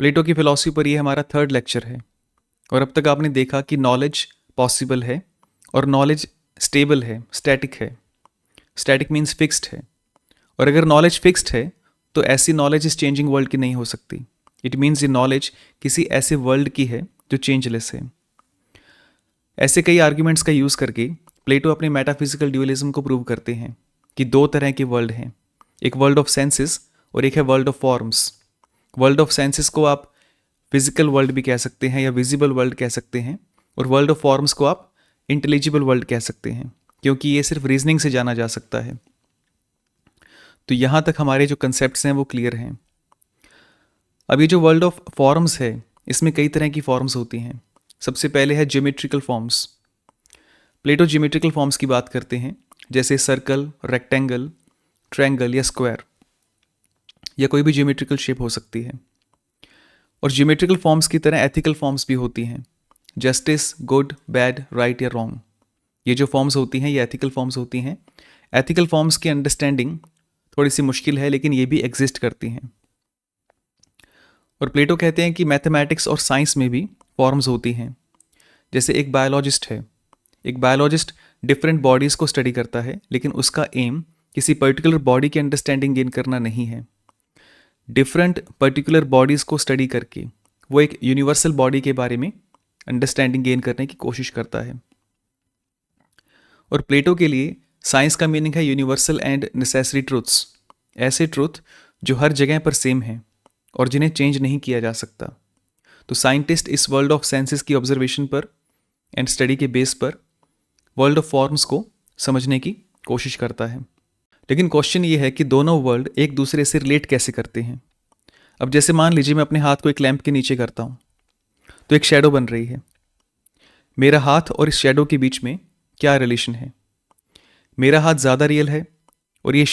प्लेटो की फिलॉसफी पर ये हमारा थर्ड लेक्चर है। और अब तक आपने देखा कि नॉलेज पॉसिबल है और नॉलेज स्टेबल है, स्टैटिक है। स्टैटिक मीन्स फिक्स्ड है। और अगर नॉलेज फिक्स्ड है तो ऐसी नॉलेज इस चेंजिंग वर्ल्ड की नहीं हो सकती। इट मीन्स ये नॉलेज किसी ऐसे वर्ल्ड की है जो चेंजलेस है। ऐसे कई आर्ग्यूमेंट्स का यूज़ करके प्लेटो अपने मेटाफिजिकल ड्यूअलिज्म को प्रूव करते हैं कि दो तरह के वर्ल्ड हैं, एक वर्ल्ड ऑफ सेंसेस और एक है world of forms. World of senses को आप फिजिकल वर्ल्ड भी कह सकते हैं या विजिबल वर्ल्ड कह सकते हैं, और वर्ल्ड ऑफ फॉर्म्स को आप इंटेलिजिबल वर्ल्ड कह सकते हैं, क्योंकि ये सिर्फ रीजनिंग से जाना जा सकता है। तो यहाँ तक हमारे जो कंसेप्ट्स हैं वो क्लियर हैं। अब ये जो वर्ल्ड ऑफ फॉर्म्स है, इसमें कई तरह की फॉर्म्स होती हैं। सबसे पहले है ज्योमेट्रिकल फॉर्म्स। प्लेटो ज्योमेट्रिकल फॉर्म्स की बात करते हैं, जैसे सर्कल, रेक्टेंगल, ट्रायंगल या स्क्वायर, या कोई भी ज्योमेट्रिकल शेप हो सकती है। और ज्योमेट्रिकल फॉर्म्स की तरह एथिकल फॉर्म्स भी होती हैं, जस्टिस, गुड, बैड, राइट या रॉन्ग। ये जो फॉर्म्स होती हैं ये एथिकल फॉर्म्स होती हैं। एथिकल फॉर्म्स की अंडरस्टैंडिंग थोड़ी सी मुश्किल है, लेकिन ये भी एग्जिस्ट करती हैं। और प्लेटो कहते हैं कि मैथमेटिक्स और साइंस में भी फॉर्म्स होती हैं। जैसे एक बायोलॉजिस्ट है, एक बायोलॉजिस्ट डिफरेंट बॉडीज़ को स्टडी करता है, लेकिन उसका एम किसी पर्टिकुलर बॉडी की अंडरस्टैंडिंग गेन करना नहीं है। डिफरेंट पर्टिकुलर बॉडीज़ को स्टडी करके वो एक यूनिवर्सल बॉडी के बारे में अंडरस्टैंडिंग गेन करने की कोशिश करता है। और प्लेटो के लिए साइंस का मीनिंग है यूनिवर्सल एंड नेसेसरी ट्रूथ्स, ऐसे ट्रूथ जो हर जगह पर सेम हैं और जिन्हें चेंज नहीं किया जा सकता। तो साइंटिस्ट इस वर्ल्ड ऑफ सेंसेस की ऑब्जर्वेशन पर एंड स्टडी के बेस पर वर्ल्ड ऑफ फॉर्म्स को समझने की कोशिश करता है। लेकिन क्वेश्चन ये है कि दोनों वर्ल्ड एक दूसरे से रिलेट कैसे करते हैं। अब जैसे मान लीजिए मैं अपने हाथ को एक लैंप के नीचे करता हूँ, तो एक शैडो बन रही है। मेरा हाथ और इस शैडो के बीच में क्या रिलेशन है? मेरा हाथ ज़्यादा रियल है और ये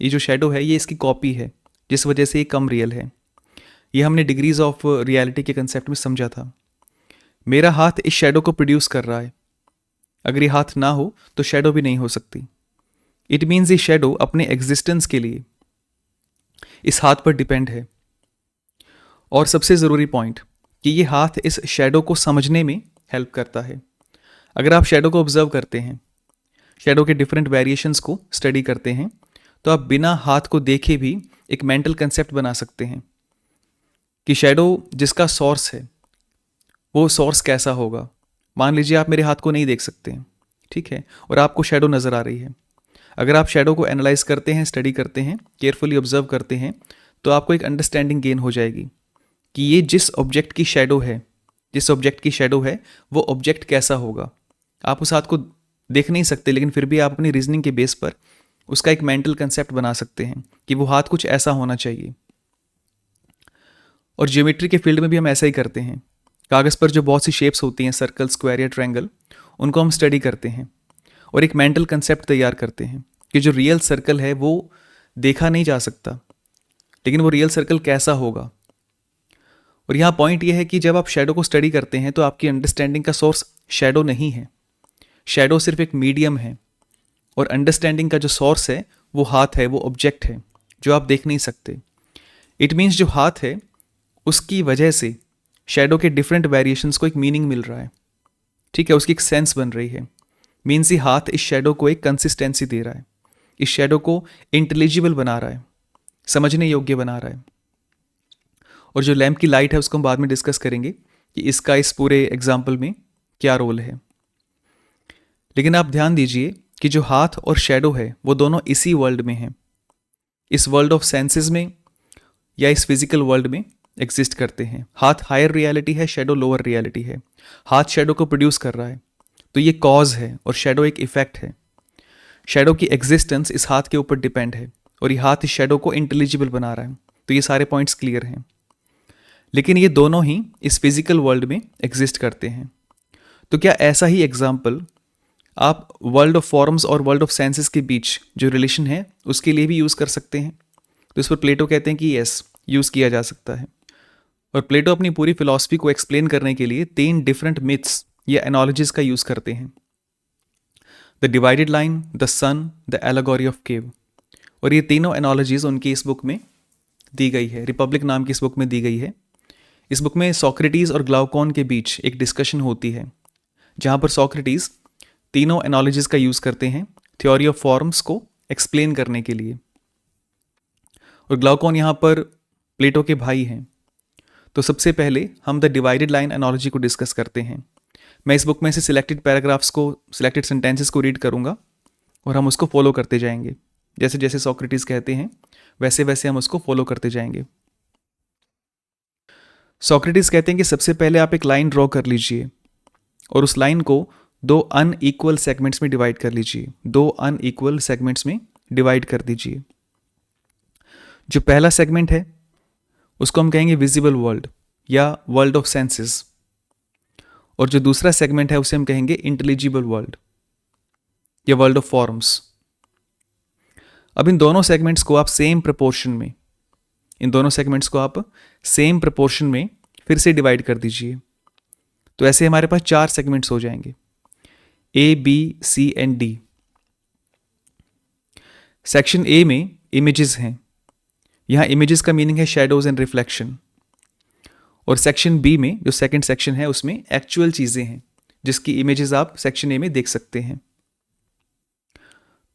जो शैडो है ये इसकी कॉपी है, जिस वजह से ये कम रियल है। ये हमने डिग्रीज ऑफ रियलिटी के कंसेप्ट में समझा था। मेरा हाथ इस शैडो को प्रोड्यूस कर रहा है। अगर ये हाथ ना हो तो शैडो भी नहीं हो सकती। इट मीन्स ये शैडो अपने एग्जिस्टेंस के लिए इस हाथ पर डिपेंड है। और सबसे ज़रूरी पॉइंट कि ये हाथ इस शैडो को समझने में हेल्प करता है। अगर आप शैडो को ऑब्जर्व करते हैं, शैडो के डिफरेंट वेरिएशंस को स्टडी करते हैं, तो आप बिना हाथ को देखे भी एक मेंटल कंसेप्ट बना सकते हैं कि शैडो जिसका सोर्स है वो सोर्स कैसा होगा। मान लीजिए आप मेरे हाथ को नहीं देख सकते, ठीक है, और आपको शैडो नज़र आ रही है। अगर आप शैडो को एनालाइज करते हैं, स्टडी करते हैं, केयरफुली ऑब्जर्व करते हैं, तो आपको एक अंडरस्टैंडिंग गेन हो जाएगी कि ये जिस ऑब्जेक्ट की शैडो है वो ऑब्जेक्ट कैसा होगा। आप उस हाथ को देख नहीं सकते, लेकिन फिर भी आप अपनी रीजनिंग के बेस पर उसका एक मेंटल कंसेप्ट बना सकते हैं कि वो हाथ कुछ ऐसा होना चाहिए। और ज्योमेट्री के फील्ड में भी हम ऐसा ही करते हैं। कागज़ पर जो बहुत सी शेप्स होती हैं, सर्कल, स्क्वायर या ट्रायंगल, उनको हम स्टडी करते हैं और एक मेंटल कंसेप्ट तैयार करते हैं कि जो रियल सर्कल है वो देखा नहीं जा सकता, लेकिन वो रियल सर्कल कैसा होगा। और यहाँ पॉइंट ये है कि जब आप शैडो को स्टडी करते हैं तो आपकी अंडरस्टैंडिंग का सोर्स शैडो नहीं है। शैडो सिर्फ एक मीडियम है और अंडरस्टैंडिंग का जो सोर्स है वो हाथ है, वो ऑब्जेक्ट है जो आप देख नहीं सकते। इट मीन्स जो हाथ है उसकी वजह से शैडो के डिफरेंट वेरिएशंस को एक मीनिंग मिल रहा है, ठीक है, उसकी एक सेंस बन रही है। मीन्स ये हाथ इस शैडो को एक कंसिस्टेंसी दे रहा है, इस शैडो को इंटेलिजिबल बना रहा है, समझने योग्य बना रहा है। और जो लैंप की लाइट है उसको हम बाद में डिस्कस करेंगे कि इसका इस पूरे एग्जाम्पल में क्या रोल है। लेकिन आप ध्यान दीजिए कि जो हाथ और शैडो है वो दोनों इसी वर्ल्ड में हैं, इस वर्ल्ड ऑफ सेंसेस में या इस फिजिकल वर्ल्ड में एग्जिस्ट करते हैं। हाथ हायर रियलिटी है, शैडो लोअर रियलिटी है। हाथ शैडो को प्रोड्यूस कर रहा है, तो ये कॉज है और शैडो एक इफेक्ट है। शैडो की एग्जिस्टेंस इस हाथ के ऊपर डिपेंड है और ये हाथ इस शैडो को इंटेलिजिबल बना रहा है। तो ये सारे पॉइंट्स क्लियर हैं। लेकिन ये दोनों ही इस फिजिकल वर्ल्ड में एग्जिस्ट करते हैं। तो क्या ऐसा ही एग्जाम्पल आप वर्ल्ड ऑफ फॉर्म्स और वर्ल्ड ऑफ सेंसेस के बीच जो रिलेशन है उसके लिए भी यूज़ कर सकते हैं? तो इस पर प्लेटो कहते हैं कि यस, यूज़ किया जा सकता है। और प्लेटो अपनी पूरी फिलॉसफी को एक्सप्लेन करने के लिए 3 डिफरेंट मिथ्स या एनालॉजीज का यूज़ करते हैं। The divided line, the sun, the allegory of cave. और ये तीनों एनालॉजीज उनकी इस बुक में दी गई है, रिपब्लिक नाम की इस बुक में दी गई है। इस बुक में सोक्रेटिस और ग्लाउकॉन के बीच एक डिस्कशन होती है, जहाँ पर सोक्रेटिस तीनों एनालॉजीज का यूज़ करते हैं थ्योरी ऑफ फॉर्म्स को एक्सप्लेन करने के लिए, और ग्लाउकॉन यहाँ पर प्लेटो के भाई हैं। तो सबसे पहले हम द डिवाइडेड लाइन एनालॉजी को डिस्कस करते हैं। मैं इस बुक में से सिलेक्टेड पैराग्राफ्स को, सिलेक्टेड सेंटेंसेस को रीड करूँगा और हम उसको फॉलो करते जाएंगे। जैसे जैसे सोक्रेटिस कहते हैं वैसे वैसे हम उसको फॉलो करते जाएंगे। सोक्रेटिस कहते हैं कि सबसे पहले आप एक लाइन ड्रॉ कर लीजिए और उस लाइन को दो अनइक्वल सेगमेंट्स में डिवाइड कर लीजिए, दो अनइक्वल सेगमेंट्स में डिवाइड कर दीजिए। जो पहला सेगमेंट है उसको हम कहेंगे विजिबल वर्ल्ड या वर्ल्ड ऑफ सेंसेस, और जो दूसरा सेगमेंट है उसे हम कहेंगे इंटेलिजिबल वर्ल्ड या वर्ल्ड ऑफ फॉर्म्स। अब इन दोनों सेगमेंट्स को आप सेम प्रपोर्शन में, इन दोनों सेगमेंट्स को आप सेम प्रपोर्शन में फिर से डिवाइड कर दीजिए। तो ऐसे हमारे पास 4 सेगमेंट्स हो जाएंगे, A, B, C and D. Section A में इमेजेस हैं, यहाँ इमेजेस का मीनिंग है शैडोज एंड रिफ्लेक्शन। और सेक्शन बी में जो सेकंड सेक्शन है उसमें एक्चुअल चीज़ें हैं जिसकी इमेजेस आप सेक्शन ए में देख सकते हैं।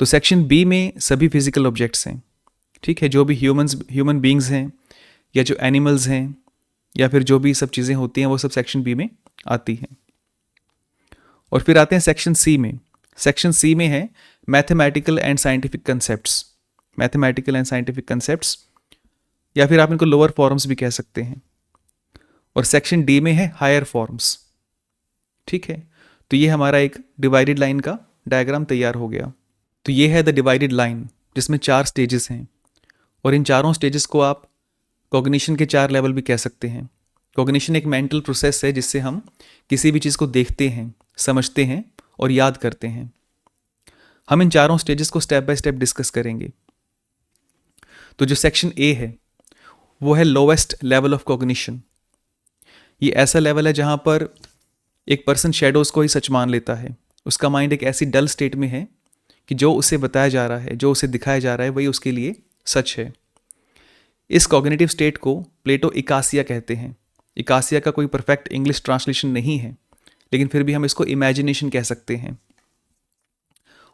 तो सेक्शन बी में सभी फिजिकल ऑब्जेक्ट्स हैं, ठीक है, जो भी ह्यूमन बींग्स हैं या जो एनिमल्स हैं या फिर जो भी सब चीज़ें होती हैं वो सब सेक्शन बी में आती हैं। और फिर आते हैं सेक्शन सी में। सेक्शन सी में है mathematical and scientific concepts, mathematical and scientific concepts, या फिर आप इनको लोअर फॉर्म्स भी कह सकते हैं। और सेक्शन डी में है हायर फॉर्म्स, ठीक है। तो ये हमारा एक डिवाइडेड लाइन का डायग्राम तैयार हो गया। तो ये है द डिवाइडेड लाइन जिसमें 4 स्टेजेस हैं, और इन चारों स्टेजेस को आप कॉग्निशन के 4 लेवल भी कह सकते हैं। कॉग्निशन एक मेंटल प्रोसेस है जिससे हम किसी भी चीज़ को देखते हैं, समझते हैं और याद करते हैं। हम इन चारों स्टेजेस को स्टेप बाय स्टेप डिस्कस करेंगे। तो जो सेक्शन ए है वो है लोवेस्ट लेवल ऑफ कॉग्निशन। ये ऐसा लेवल है जहाँ पर एक पर्सन शेडोज़ को ही सच मान लेता है। उसका माइंड एक ऐसी डल स्टेट में है कि जो उसे बताया जा रहा है, जो उसे दिखाया जा रहा है, वही उसके लिए सच है। इस कॉग्निटिव स्टेट को प्लेटो इकासिया कहते हैं। इकासिया का कोई परफेक्ट इंग्लिश ट्रांसलेशन नहीं है, लेकिन फिर भी हम इसको इमेजिनेशन कह सकते हैं।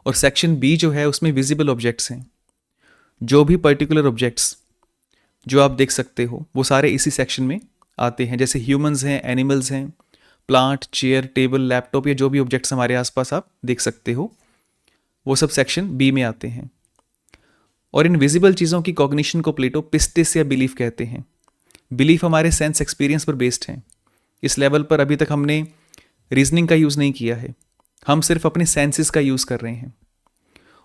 और सेक्शन बी जो है उसमें विजिबल ऑब्जेक्ट्स हैं। जो भी पर्टिकुलर ऑब्जेक्ट्स जो आप देख सकते हो वो सारे इसी सेक्शन में आते हैं। जैसे ह्यूमंस हैं, एनिमल्स हैं, प्लांट, चेयर, टेबल, लैपटॉप, या जो भी ऑब्जेक्ट्स हमारे आसपास आप देख सकते हो वो सब सेक्शन बी में आते हैं। और इन विजिबल चीज़ों की कॉग्निशन को प्लेटो पिस्टिस या बिलीफ कहते हैं। बिलीफ हमारे सेंस एक्सपीरियंस पर बेस्ड हैं। इस लेवल पर अभी तक हमने रीजनिंग का यूज़ नहीं किया है, हम सिर्फ अपने सेंसेस का यूज़ कर रहे हैं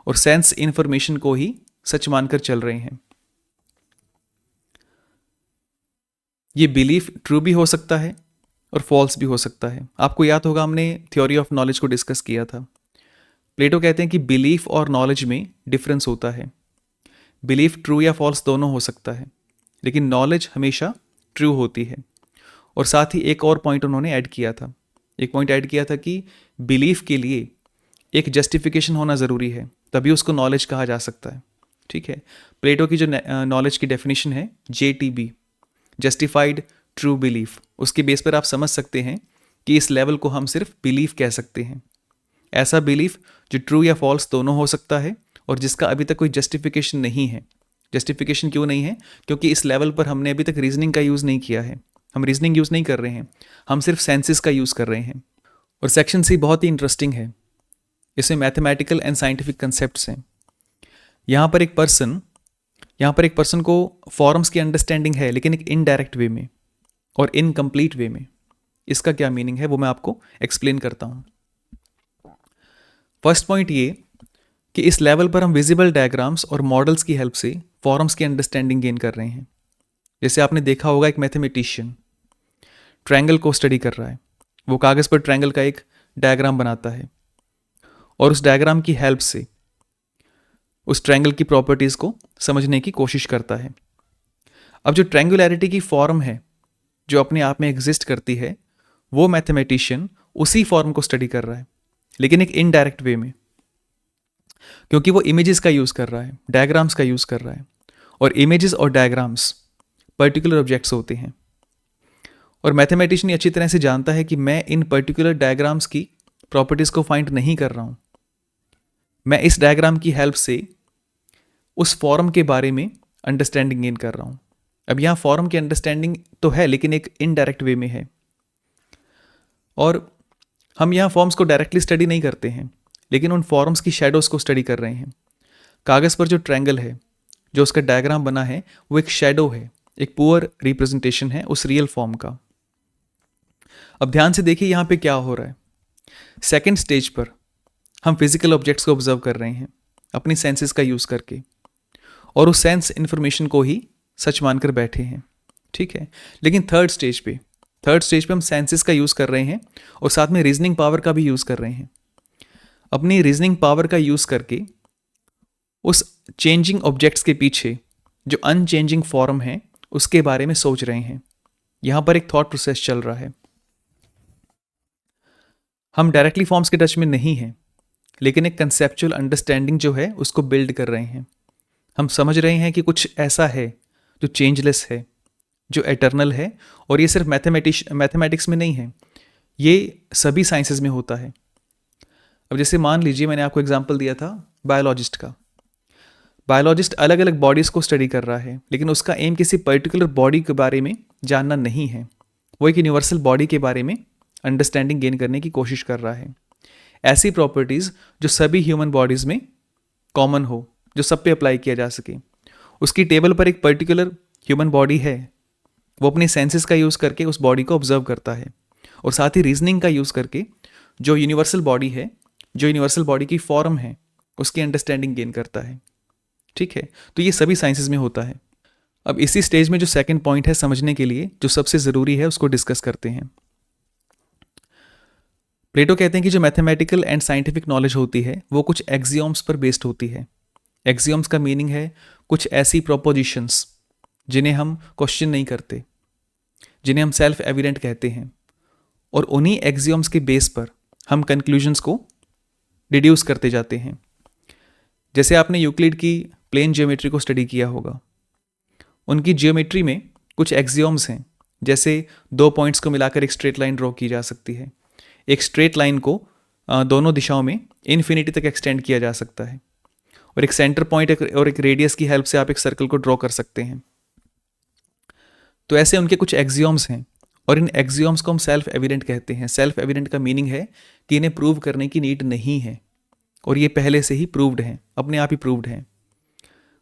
और सेंस इन्फॉर्मेशन को ही सच मानकर चल रहे हैं। ये बिलीफ ट्रू भी हो सकता है और फॉल्स भी हो सकता है। आपको याद होगा हमने थ्योरी ऑफ नॉलेज को डिस्कस किया था। प्लेटो कहते हैं कि बिलीफ और नॉलेज में डिफरेंस होता है। बिलीफ ट्रू या फॉल्स दोनों हो सकता है, लेकिन नॉलेज हमेशा ट्रू होती है। और साथ ही एक और पॉइंट उन्होंने ऐड किया था, एक पॉइंट ऐड किया था कि बिलीफ के लिए एक जस्टिफिकेशन होना ज़रूरी है, तभी उसको नॉलेज कहा जा सकता है। ठीक है, प्लेटो की जो नॉलेज की डेफिनेशन है JTB, जस्टिफाइड ट्रू बिलीफ, उसके बेस पर आप समझ सकते हैं कि इस लेवल को हम सिर्फ बिलीफ कह सकते हैं। ऐसा बिलीफ जो ट्रू या फॉल्स दोनों हो सकता है और जिसका अभी तक कोई जस्टिफिकेशन नहीं है। जस्टिफिकेशन क्यों नहीं है? क्योंकि इस लेवल पर हमने अभी तक रीजनिंग का यूज़ नहीं किया है। हम रीजनिंग यूज़ नहीं कर रहे हैं, हम सिर्फ सेंसेस का यूज़ कर रहे हैं। और सेक्शन सी बहुत ही इंटरेस्टिंग है, इसमें मैथमेटिकल एंड साइंटिफिक कंसेप्ट्स हैं। यहाँ पर एक पर्सन को फॉर्म्स की अंडरस्टैंडिंग है, लेकिन एक इनडायरेक्ट वे में और इनकम्प्लीट वे में। इसका क्या मीनिंग है वो मैं आपको एक्सप्लेन करता हूँ। फर्स्ट पॉइंट ये कि इस लेवल पर हम विजिबल डायग्राम्स और मॉडल्स की हेल्प से फॉर्म्स की अंडरस्टैंडिंग गेन कर रहे हैं। जैसे आपने देखा होगा एक मैथमेटिशियन ट्रायंगल को स्टडी कर रहा है, वो कागज़ पर ट्रायंगल का एक डायग्राम बनाता है और उस डायग्राम की हेल्प से उस ट्रायंगल की प्रॉपर्टीज़ को समझने की कोशिश करता है। अब जो ट्रायंगुलैरिटी की फॉर्म है जो अपने आप में एग्जिस्ट करती है, वो मैथमेटिशियन उसी फॉर्म को स्टडी कर रहा है, लेकिन एक इनडायरेक्ट वे में, क्योंकि वो इमेजेस का यूज़ कर रहा है, डायग्राम्स का यूज़ कर रहा है। और इमेजेस और डायग्राम्स पर्टिकुलर ऑब्जेक्ट्स होते हैं और मैथमेटिशियन अच्छी तरह से जानता है कि मैं इन पर्टिकुलर डायग्राम्स की प्रॉपर्टीज़ को फाइंड नहीं कर रहा हूँ, मैं इस डायग्राम की हेल्प से उस फॉर्म के बारे में अंडरस्टैंडिंग गेन कर रहा हूँ। अब यहाँ फॉर्म की अंडरस्टैंडिंग तो है लेकिन एक इनडायरेक्ट वे में है, और हम यहाँ फॉर्म्स को डायरेक्टली स्टडी नहीं करते हैं लेकिन उन फॉर्म्स की शेडोज़ को स्टडी कर रहे हैं। कागज़ पर जो ट्रायंगल है, जो उसका डायग्राम बना है, वो एक शेडो है, एक पुअर रिप्रेजेंटेशन है उस रियल फॉर्म का। अब ध्यान से देखिए यहाँ पे क्या हो रहा है। सेकेंड स्टेज पर हम फिजिकल ऑब्जेक्ट्स को ऑब्जर्व कर रहे हैं अपनी सेंसेस का यूज़ करके, और उस सेंस इन्फॉर्मेशन को ही सच मानकर बैठे हैं, ठीक है। लेकिन थर्ड स्टेज पे हम सेंसेस का यूज़ कर रहे हैं और साथ में रीजनिंग पावर का भी यूज़ कर रहे हैं। अपनी रीजनिंग पावर का यूज़ करके उस चेंजिंग ऑब्जेक्ट्स के पीछे जो अनचेंजिंग फॉर्म है उसके बारे में सोच रहे हैं। यहाँ पर एक थॉट प्रोसेस चल रहा है। हम डायरेक्टली फॉर्म्स के टच में नहीं हैं लेकिन एक कंसेप्चुअल अंडरस्टैंडिंग जो है उसको बिल्ड कर रहे हैं। हम समझ रहे हैं कि कुछ ऐसा है जो चेंजलेस है, जो एटर्नल है, और ये सिर्फ मैथमेटिक्स में नहीं है, ये सभी साइंसेज में होता है। अब जैसे मान लीजिए मैंने आपको एग्जांपल दिया था बायोलॉजिस्ट का। बायोलॉजिस्ट अलग अलग बॉडीज़ को स्टडी कर रहा है लेकिन उसका एम किसी पर्टिकुलर बॉडी के बारे में जानना नहीं है, वो एक यूनिवर्सल बॉडी के बारे में अंडरस्टैंडिंग गेन करने की कोशिश कर रहा है। ऐसी प्रॉपर्टीज़ जो सभी ह्यूमन बॉडीज़ में कॉमन हो, जो सब पे अप्लाई किया जा सके। उसकी टेबल पर एक पर्टिकुलर ह्यूमन बॉडी है, वो अपने सेंसेस का यूज़ करके उस बॉडी को ऑब्जर्व करता है और साथ ही रीजनिंग का यूज़ करके जो यूनिवर्सल बॉडी है, जो यूनिवर्सल बॉडी की फॉर्म है, उसकी अंडरस्टैंडिंग गेन करता है, ठीक है। तो ये सभी साइंसेज में होता है। अब इसी स्टेज में जो सेकंड पॉइंट है समझने के लिए, जो सबसे ज़रूरी है, उसको डिस्कस करते हैं। प्लेटो कहते हैं कि जो मैथमेटिकल एंड साइंटिफिक नॉलेज होती है वो कुछ एक्सियोम्स पर बेस्ड होती है। एक्सियोम्स का मीनिंग है कुछ ऐसी प्रोपोजिशंस जिन्हें हम क्वेश्चन नहीं करते, जिन्हें हम सेल्फ एविडेंट कहते हैं, और उन्हीं एक्सियोम्स के बेस पर हम कंक्लूजन्स को डिड्यूस करते जाते हैं। जैसे आपने यूक्लिड की प्लेन ज्योमेट्री को स्टडी किया होगा, उनकी ज्योमेट्री में कुछ एक्सियोम्स हैं, जैसे दो पॉइंट्स को मिलाकर एक स्ट्रेट लाइन ड्रॉ की जा सकती है, एक स्ट्रेट लाइन को दोनों दिशाओं में इन्फिनिटी तक एक्सटेंड किया जा सकता है, और एक सेंटर पॉइंट और एक रेडियस की हेल्प से आप एक सर्कल को ड्रॉ कर सकते हैं। तो ऐसे उनके कुछ एक्सियोम्स हैं और इन एक्सियोम्स को हम सेल्फ एविडेंट कहते हैं। सेल्फ एविडेंट का मीनिंग है कि इन्हें प्रूव करने की नीड नहीं है और ये पहले से ही प्रूव्ड हैं, अपने आप ही प्रूव्ड हैं।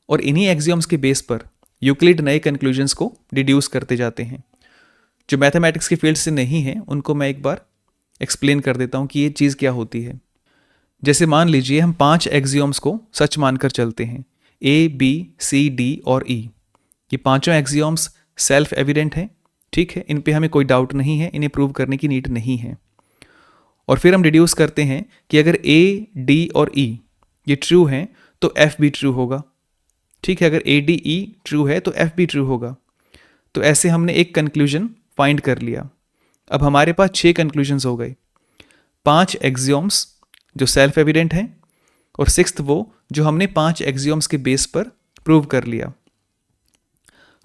और इन्हीं एक्सियोम्स के बेस पर यूक्लिड नए कंक्लूजन्स को डिड्यूस करते जाते हैं। जो मैथमेटिक्स के फील्ड से नहीं है उनको मैं एक बार एक्सप्लेन कर देता हूँ कि ये चीज़ क्या होती है। जैसे मान लीजिए हम 5 एक्सियोम्स को सच मानकर चलते हैं, A, B, C, D और E। ये पांचों एक्सियोम्स सेल्फ एविडेंट हैं, ठीक है, इन पे हमें कोई डाउट नहीं है, इन्हें प्रूव करने की नीड नहीं है। और फिर हम डिड्यूस करते हैं कि अगर A, D और E ये ट्रू हैं तो F भी ट्रू होगा, ठीक है। अगर A, D, E ट्रू है तो F भी ट्रू होगा। तो ऐसे हमने एक कंक्लूजन फाइंड कर लिया। अब हमारे पास 6 कंक्लूजन्स हो गए, 5 एक्सियोम्स जो सेल्फ एविडेंट हैं और 6th वो जो हमने 5 एक्सियोम्स के बेस पर प्रूव कर लिया।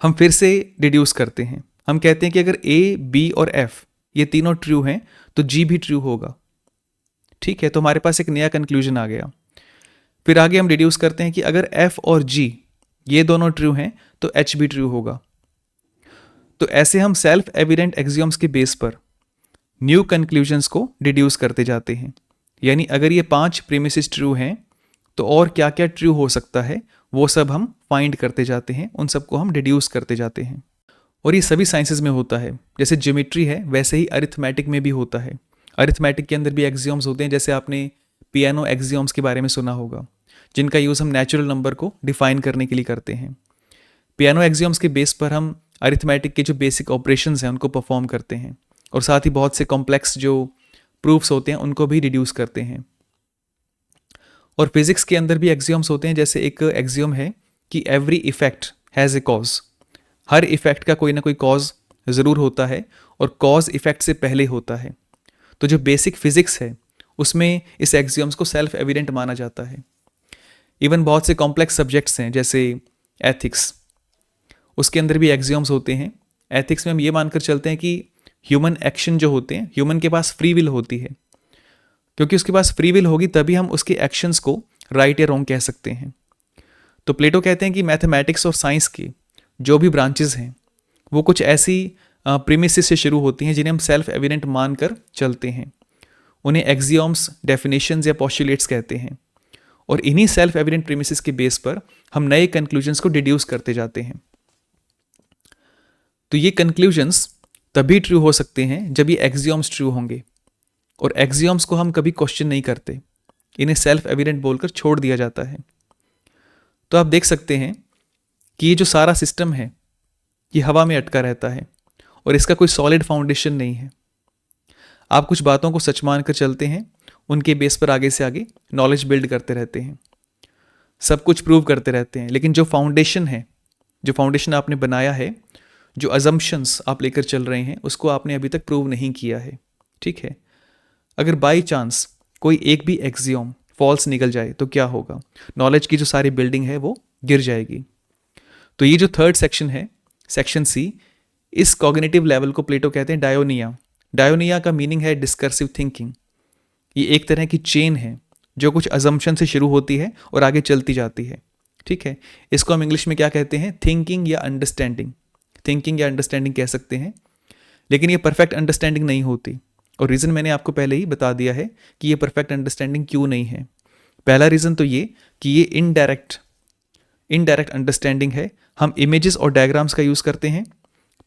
हम फिर से डिड्यूस करते हैं, हम कहते हैं कि अगर A, B और F ये तीनों ट्रू हैं तो G भी ट्रू होगा, ठीक है। तो हमारे पास एक नया कंक्लूजन आ गया। फिर आगे हम डिड्यूस करते हैं कि अगर F और G ये दोनों ट्रू हैं तो H भी ट्रू होगा। तो ऐसे हम सेल्फ एविडेंट एक्सियोम्स के बेस पर न्यू कंक्लूजन्स को डिड्यूस करते जाते हैं। यानी अगर ये 5 प्रीमिसेस ट्रू हैं तो और क्या क्या ट्रू हो सकता है वो सब हम फाइंड करते जाते हैं, उन सबको हम डिड्यूस करते जाते हैं। और ये सभी साइंसेज में होता है। जैसे ज्योमेट्री है वैसे ही अरिथमेटिक में भी होता है। अरिथमेटिक के अंदर भी एक्सियोम्स होते हैं, जैसे आपने पियानो एक्सियोम्स के बारे में सुना होगा, जिनका यूज़ हम नेचुरल नंबर को डिफाइन करने के लिए करते हैं। पियानो एक्सियोम्स के बेस पर हम अरिथमेटिक के जो बेसिक ऑपरेशंस हैं उनको परफॉर्म करते हैं और साथ ही बहुत से कॉम्प्लेक्स जो प्रूफ्स होते हैं उनको भी रिड्यूस करते हैं। और फिजिक्स के अंदर भी एक्सियोम्स होते हैं। जैसे एक एक्सियोम है कि every effect has a cause, her effect का कोई ना कोई कॉज ज़रूर होता है और कॉज इफेक्ट से पहले होता है। तो जो बेसिक फिजिक्स है उसमें इस एक्सियोम्स को सेल्फ एविडेंट माना जाता है। इवन बहुत से कॉम्प्लेक्स सब्जेक्ट्स हैं जैसे एथिक्स, उसके अंदर भी एक्सियोम्स होते हैं। एथिक्स में हम ये मानकर चलते हैं कि ह्यूमन एक्शन जो होते हैं, ह्यूमन के पास फ्री विल होती है, क्योंकि उसके पास फ्री विल होगी तभी हम उसके एक्शंस को राइट या रॉन्ग कह सकते हैं। तो प्लेटो कहते हैं कि मैथमेटिक्स और साइंस की जो भी ब्रांचेस हैं वो कुछ ऐसी प्रीमिसेस से शुरू होती हैं जिन्हें हम सेल्फ एविडेंट मान कर चलते हैं। उन्हें एक्सियोम्स, डेफिनेशंस या पोस्टुलेट्स कहते हैं, और इन्हीं सेल्फ एविडेंट प्रीमिसेस के बेस पर हम नए कंक्लूजन्स को डिड्यूस करते जाते हैं। तो ये कंक्लूजन्स तभी ट्रू हो सकते हैं जब ये एक्सियोम्स ट्रू होंगे, और एक्सियोम्स को हम कभी क्वेश्चन नहीं करते, इन्हें सेल्फ एविडेंट बोलकर छोड़ दिया जाता है। तो आप देख सकते हैं कि ये जो सारा सिस्टम है ये हवा में अटका रहता है और इसका कोई सॉलिड फाउंडेशन नहीं है। आप कुछ बातों को सच मानकर चलते हैं, उनके बेस पर आगे से आगे नॉलेज बिल्ड करते रहते हैं, सब कुछ प्रूव करते रहते हैं, लेकिन जो फाउंडेशन है, जो फाउंडेशन आपने बनाया है, जो अजम्पशंस आप लेकर चल रहे हैं, उसको आपने अभी तक प्रूव नहीं किया है। ठीक है, अगर बाई चांस कोई एक भी एक्सियोम फॉल्स निकल जाए तो क्या होगा? नॉलेज की जो सारी बिल्डिंग है वो गिर जाएगी। तो ये जो थर्ड सेक्शन है, सेक्शन सी, इस कॉग्निटिव लेवल को प्लेटो कहते हैं डायोनिया। डायोनिया का मीनिंग है डिस्कर्सिव थिंकिंग। ये एक तरह की चेन है जो कुछ अजम्पशन से शुरू होती है और आगे चलती जाती है। ठीक है, इसको हम इंग्लिश में क्या कहते हैं? थिंकिंग या अंडरस्टैंडिंग। थिंकिंग या अंडरस्टैंडिंग कह सकते हैं, लेकिन ये परफेक्ट अंडरस्टैंडिंग नहीं होती, और रीज़न मैंने आपको पहले ही बता दिया है कि ये परफेक्ट अंडरस्टैंडिंग क्यों नहीं है। पहला रीज़न तो ये कि ये इनडायरेक्ट अंडरस्टैंडिंग है। हम इमेजेस और डायग्राम्स का यूज़ करते हैं,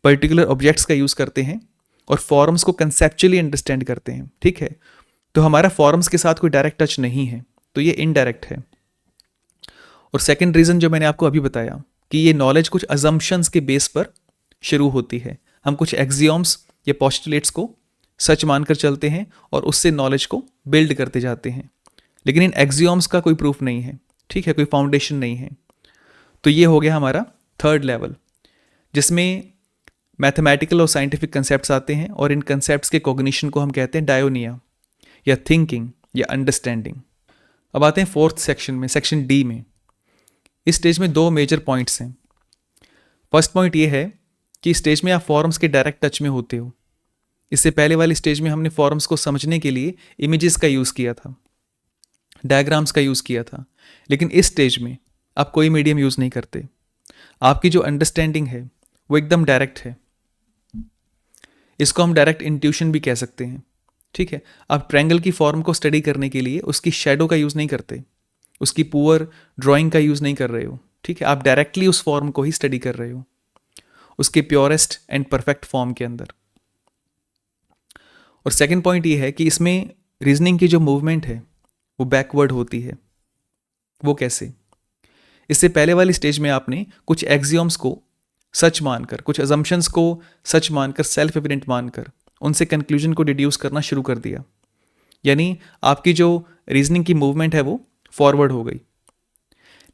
पर्टिकुलर ऑब्जेक्ट्स का यूज़ करते हैं, और फॉर्म्स को कंसेप्चुअली अंडरस्टैंड करते हैं। ठीक है, तो हमारा फॉर्म्स के साथ कोई डायरेक्ट टच नहीं है, तो ये इनडायरेक्ट है। और सेकंड रीज़न जो मैंने आपको अभी बताया कि ये नॉलेज कुछ अजम्पशंस के बेस पर शुरू होती है। हम कुछ एक्सियोम्स या पोस्टुलेट्स को सच मानकर चलते हैं और उससे नॉलेज को बिल्ड करते जाते हैं, लेकिन इन एक्सियोम्स का कोई प्रूफ नहीं है। ठीक है, कोई फाउंडेशन नहीं है। तो ये हो गया हमारा थर्ड लेवल, जिसमें मैथमेटिकल और साइंटिफिक कंसेप्ट्स आते हैं, और इन कंसेप्ट्स के कॉग्निशन को हम कहते हैं डायोनिया या थिंकिंग या अंडरस्टैंडिंग। अब आते हैं फोर्थ सेक्शन में, सेक्शन डी में। इस स्टेज में दो मेजर पॉइंट्स हैं। फर्स्ट पॉइंट ये है कि स्टेज में आप फॉर्म्स के डायरेक्ट टच में होते हो। इससे पहले वाली स्टेज में हमने फॉर्म्स को समझने के लिए इमेजेस का यूज़ किया था, डायग्राम्स का यूज़ किया था, लेकिन इस स्टेज में आप कोई मीडियम यूज़ नहीं करते। आपकी जो अंडरस्टैंडिंग है वो एकदम डायरेक्ट है। इसको हम डायरेक्ट इंट्यूशन भी कह सकते हैं। ठीक है, आप ट्रायंगल की फॉर्म को स्टडी करने के लिए उसकी शेडो का यूज़ नहीं करते, उसकी पुअर ड्राइंग का यूज़ नहीं कर रहे हो। ठीक है, आप डायरेक्टली उस फॉर्म को ही स्टडी कर रहे हो, उसके प्योरेस्ट एंड परफेक्ट फॉर्म के अंदर। और सेकंड पॉइंट ये है कि इसमें रीजनिंग की जो मूवमेंट है वो बैकवर्ड होती है। वो कैसे? इससे पहले वाली स्टेज में आपने कुछ एक्सियोम्स को सच मानकर, कुछ अजम्पशंस को सच मानकर, सेल्फ एविडेंट मानकर उनसे कंक्लूजन को डिड्यूस करना शुरू कर दिया, यानी आपकी जो रीजनिंग की मूवमेंट है वो फॉरवर्ड हो गई।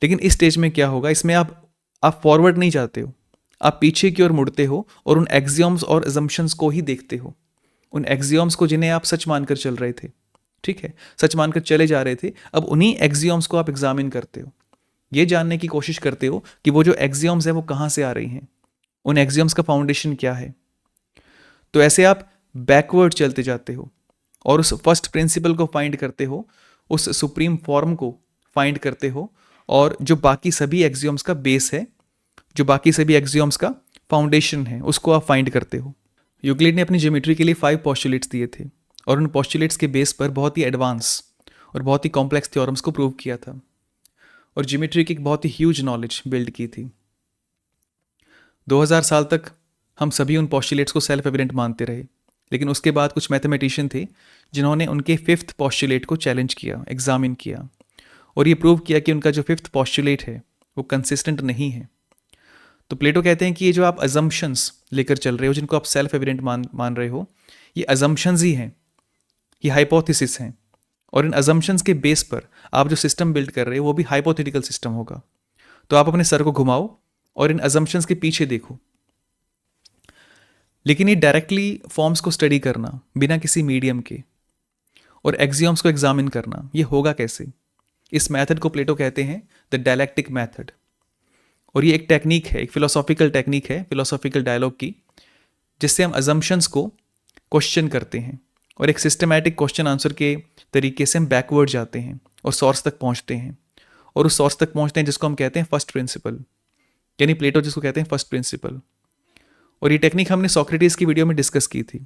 लेकिन इस स्टेज में क्या होगा? इसमें आप फॉरवर्ड नहीं जाते हो, आप पीछे की ओर मुड़ते हो और उन एक्सियोम्स और अजम्पशंस को ही देखते हो, उन एक्सियोम्स को जिन्हें आप सच मानकर चल रहे थे। ठीक है, सच मानकर चले जा रहे थे, अब उन्हीं एक्सियोम्स को आप एग्जामिन करते हो, ये जानने की कोशिश करते हो कि वो जो एक्सियोम्स है वो कहाँ से आ रही हैं, उन एक्सियोम्स का फाउंडेशन क्या है। तो ऐसे आप बैकवर्ड चलते जाते हो और उस फर्स्ट प्रिंसिपल को फाइंड करते हो, उस सुप्रीम फॉर्म को फाइंड करते हो, और जो बाकी सभी एक्सियोम्स का बेस है, जो बाकी सभी एक्सियोम्स का फाउंडेशन है, उसको आप फाइंड करते हो। यूक्लिड ने अपनी ज्योमेट्री के लिए 5 पोस्टुलेट्स दिए थे, और उन पोस्टुलेट्स के बेस पर बहुत ही एडवांस और बहुत ही कॉम्प्लेक्स थ्योरम्स को प्रूव किया था, और ज्योमेट्री की एक बहुत ही ह्यूज नॉलेज बिल्ड की थी। 2000 साल तक हम सभी उन पोस्टुलेट्स को सेल्फ एविडेंट मानते रहे, लेकिन उसके बाद कुछ मैथमेटिशियन थे जिन्होंने उनके 5th पोस्टुलेट को चैलेंज किया, एग्जामिन किया, और ये प्रूव किया कि उनका जो 5th पोस्टुलेट है वो कंसिस्टेंट नहीं है। तो प्लेटो कहते हैं कि ये जो आप अजम्पशंस लेकर चल रहे हो, जिनको आप सेल्फ एविडेंट मान रहे हो, ये अजम्पशंस ही हैं, ये हाइपोथेसिस हैं, और इन अजम्पशंस के बेस पर आप जो सिस्टम बिल्ड कर रहे हो वो भी हाइपोथेटिकल सिस्टम होगा। तो आप अपने सर को घुमाओ और इन अजम्पशंस के पीछे देखो। लेकिन ये डायरेक्टली फॉर्म्स को स्टडी करना बिना किसी मीडियम के और एक्सियोम्स को एग्जामिन करना, ये होगा कैसे? इस मेथड को प्लेटो कहते हैं द डायलेक्टिक मेथड, और ये एक टेक्निक है, एक फिलोसॉफिकल टेक्निक है, फिलोसॉफिकल डायलॉग की, जिससे हम अजम्पशंस को क्वेश्चन करते हैं और एक सिस्टमैटिक क्वेश्चन आंसर के तरीके से हम बैकवर्ड जाते हैं और सोर्स तक पहुंचते हैं, और उस सोर्स तक पहुंचते हैं जिसको हम कहते हैं फर्स्ट प्रिंसिपल, यानी प्लेटो जिसको कहते हैं फर्स्ट प्रिंसिपल। और ये टेक्निक हमने सोक्रेटिस की वीडियो में डिस्कस की थी,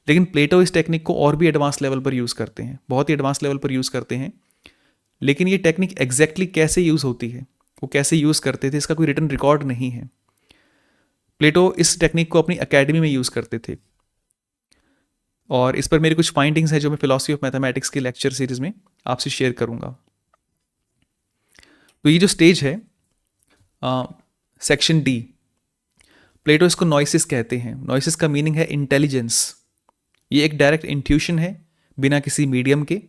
लेकिन प्लेटो इस टेक्निक को और भी एडवांस लेवल पर यूज़ करते हैं, बहुत ही एडवांस लेवल पर यूज़ करते हैं। लेकिन ये टेक्निक एग्जैक्टली कैसे यूज़ होती है, वो कैसे यूज़ करते थे, इसका कोई रिटन रिकॉर्ड नहीं है। प्लेटो इस टेक्निक को अपनी एकेडमी में यूज़ करते थे, और इस पर मेरी कुछ फाइंडिंग्स हैं जो मैं फिलॉसफी ऑफ मैथमेटिक्स की लेक्चर सीरीज में आपसे शेयर करूंगा। तो ये जो स्टेज है सेक्शन डी, प्लेटो इसको नॉइसिस कहते हैं। नॉइसिस का मीनिंग है इंटेलिजेंस। ये एक डायरेक्ट इंट्यूशन है बिना किसी मीडियम के।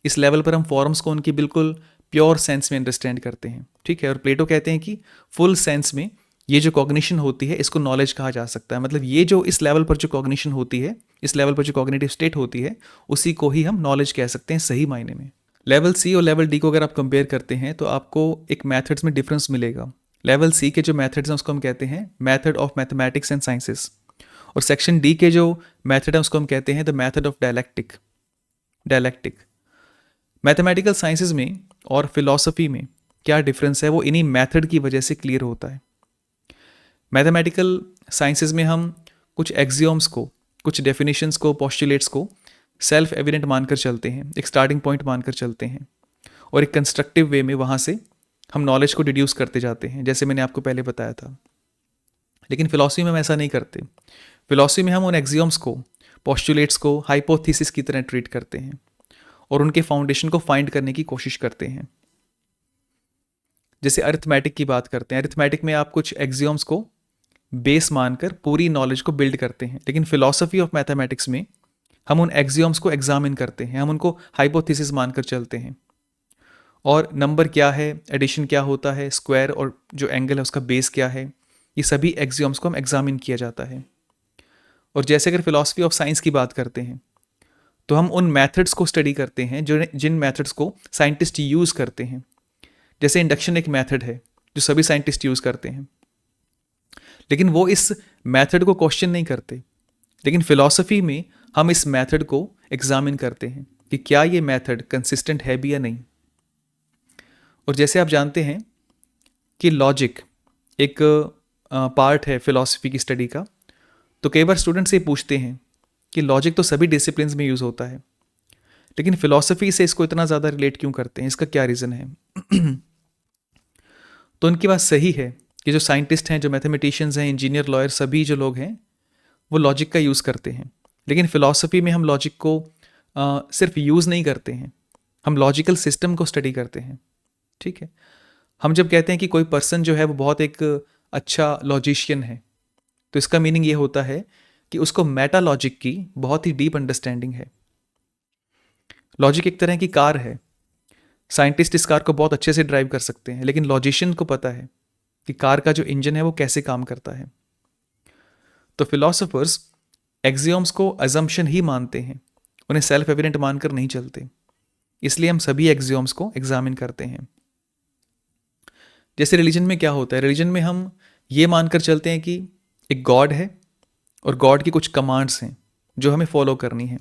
इस लेवल पर हम फॉर्म्स को उनकी बिल्कुल प्योर सेंस में अंडरस्टैंड करते हैं, ठीक है। और प्लेटो कहते हैं कि फुल सेंस में ये जो कॉग्निशन होती है इसको नॉलेज कहा जा सकता है। मतलब ये जो इस लेवल पर जो कॉग्निशन होती है, इस लेवल पर जो कॉग्निटिव स्टेट होती है, उसी को ही हम नॉलेज कह सकते हैं सही मायने में। लेवल सी और लेवल डी को अगर आप कंपेयर करते हैं तो आपको एक मैथड्स में डिफरेंस मिलेगा। लेवल सी के जो मैथड्स हैं उसको हम कहते हैं method of mathematics and sciences, और सेक्शन डी के जो मैथड है उसको हम कहते हैं the method of dialectic. Mathematical sciences में और फिलॉसफी में क्या डिफरेंस है वो इन्हीं मैथड की वजह से क्लियर होता है। मैथमेटिकल साइंसेज में हम कुछ एक्सियोम्स को, कुछ डेफिनेशंस को, पोस्टुलेट्स को सेल्फ एविडेंट मानकर चलते हैं, एक स्टार्टिंग पॉइंट मानकर चलते हैं, और एक कंस्ट्रक्टिव वे में वहाँ से हम नॉलेज को डिड्यूस करते जाते हैं, जैसे मैंने आपको पहले बताया था। लेकिन फिलॉसफी में हम ऐसा नहीं करते। फिलॉसफी में हम उन एक्सियोम्स को, पोस्टुलेट्स को हाइपोथेसिस की तरह ट्रीट करते हैं और उनके फाउंडेशन को फाइंड करने की कोशिश करते हैं। जैसे अरिथमेटिक की बात करते हैं, अरिथमेटिक में आप कुछ एक्सियोम्स को बेस मानकर पूरी नॉलेज को बिल्ड करते हैं, लेकिन फिलॉसफी ऑफ मैथमेटिक्स में हम उन एक्सियोम्स को एग्जामिन करते हैं, हम उनको हाइपोथेसिस मानकर चलते हैं। और नंबर क्या है, एडिशन क्या होता है, स्क्वायर और जो एंगल है उसका बेस क्या है, ये सभी एक्सियोम्स को हम एग्जामिन किया जाता है। और जैसे अगर फिलॉसफी ऑफ साइंस की बात करते हैं तो हम उन मैथड्स को स्टडी करते हैं जिन मैथड्स को साइंटिस्ट यूज़ करते हैं। जैसे इंडक्शन एक मैथड है जो सभी साइंटिस्ट यूज़ करते हैं, लेकिन वो इस मैथड को क्वेश्चन नहीं करते। लेकिन फिलॉसफी में हम इस मैथड को एग्जामिन करते हैं कि क्या ये मैथड कंसिस्टेंट है भी या नहीं। और जैसे आप जानते हैं कि लॉजिक एक पार्ट है फिलॉसफी की स्टडी का, तो कई बार स्टूडेंट से पूछते हैं कि लॉजिक तो सभी डिसिप्लिन्स में यूज़ होता है, लेकिन फिलॉसफी से इसको इतना ज़्यादा रिलेट क्यों करते हैं, इसका क्या रीज़न है। तो उनकी बात सही है कि जो साइंटिस्ट हैं, जो मैथमेटिशियंस हैं, इंजीनियर, लॉयर, सभी जो लोग हैं वो लॉजिक का यूज़ करते हैं। लेकिन फिलॉसफी में हम लॉजिक को सिर्फ यूज़ नहीं करते हैं, हम लॉजिकल सिस्टम को स्टडी करते हैं, ठीक है। हम जब कहते हैं कि कोई पर्सन जो है वो बहुत एक अच्छा लॉजिशियन है, तो इसका मीनिंग ये होता है कि उसको मेटा लॉजिक की बहुत ही डीप अंडरस्टैंडिंग है। लॉजिक एक तरह की कार है, साइंटिस्ट इस कार को बहुत अच्छे से ड्राइव कर सकते हैं, लेकिन लॉजिशियन को पता है कि कार का जो इंजन है वो कैसे काम करता है। तो फिलोसोफर्स एक्सियोम्स को अजम्पशन ही मानते हैं, उन्हें सेल्फ एविडेंट मानकर नहीं चलते। इसलिए हम सभी एक्सियोम्स को एग्जामिन करते हैं। जैसे रिलीजन में क्या होता है, रिलीजन में हम ये मानकर चलते हैं कि एक गॉड है और गॉड की कुछ कमांड्स हैं जो हमें फॉलो करनी है।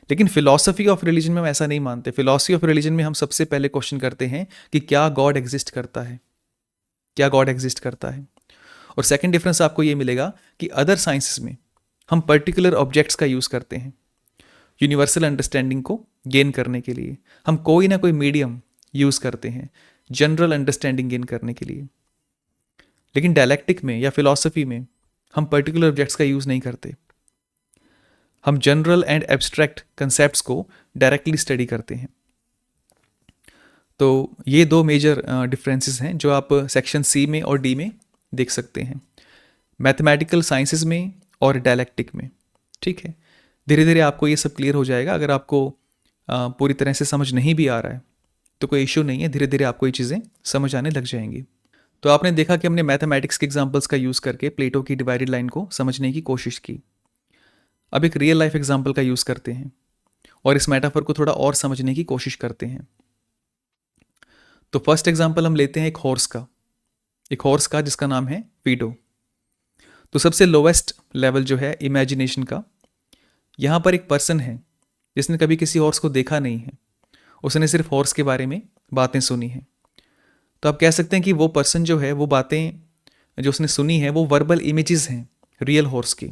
लेकिन फिलॉसफी ऑफ रिलीजन में हम ऐसा नहीं मानते। फिलॉसफी ऑफ रिलीजन में हम सबसे पहले क्वेश्चन करते हैं कि क्या गॉड एग्जिस्ट करता है, क्या गॉड एग्जिस्ट करता है। और सेकंड डिफरेंस आपको ये मिलेगा कि अदर साइंसेस में हम पर्टिकुलर ऑब्जेक्ट्स का यूज़ करते हैं यूनिवर्सल अंडरस्टैंडिंग को गेन करने के लिए। हम कोई ना कोई मीडियम यूज़ करते हैं जनरल अंडरस्टैंडिंग गेन करने के लिए। लेकिन डायलैक्टिक में या फिलॉसफी में हम पर्टिकुलर ऑब्जेक्ट्स का यूज़ नहीं करते, हम जनरल एंड एब्स्ट्रैक्ट कंसेप्ट्स को डायरेक्टली स्टडी करते हैं। तो ये दो मेजर डिफरेंसेस हैं जो आप सेक्शन सी में और डी में देख सकते हैं, मैथमेटिकल साइंसेस में और डायलैक्टिक में, ठीक है। धीरे धीरे आपको ये सब क्लियर हो जाएगा। अगर आपको पूरी तरह से समझ नहीं भी आ रहा है तो कोई इशू नहीं है, धीरे धीरे आपको ये चीज़ें समझ आने लग जाएंगी। तो आपने देखा कि हमने मैथमेटिक्स के एग्जाम्पल्स का यूज़ करके प्लेटो की डिवाइडेड लाइन को समझने की कोशिश की। अब एक रियल लाइफ एग्जाम्पल का यूज़ करते हैं और इस मेटाफर को थोड़ा और समझने की कोशिश करते हैं। तो फर्स्ट एग्जाम्पल हम लेते हैं एक हॉर्स का जिसका नाम है फीडो। तो सबसे लोवेस्ट लेवल जो है इमेजिनेशन का, यहाँ पर एक पर्सन है जिसने कभी किसी हॉर्स को देखा नहीं है, उसने सिर्फ हॉर्स के बारे में बातें सुनी हैं। तो आप कह सकते हैं कि वो पर्सन जो है, वो बातें जो उसने सुनी है वो वर्बल इमेजेस हैं रियल हॉर्स की।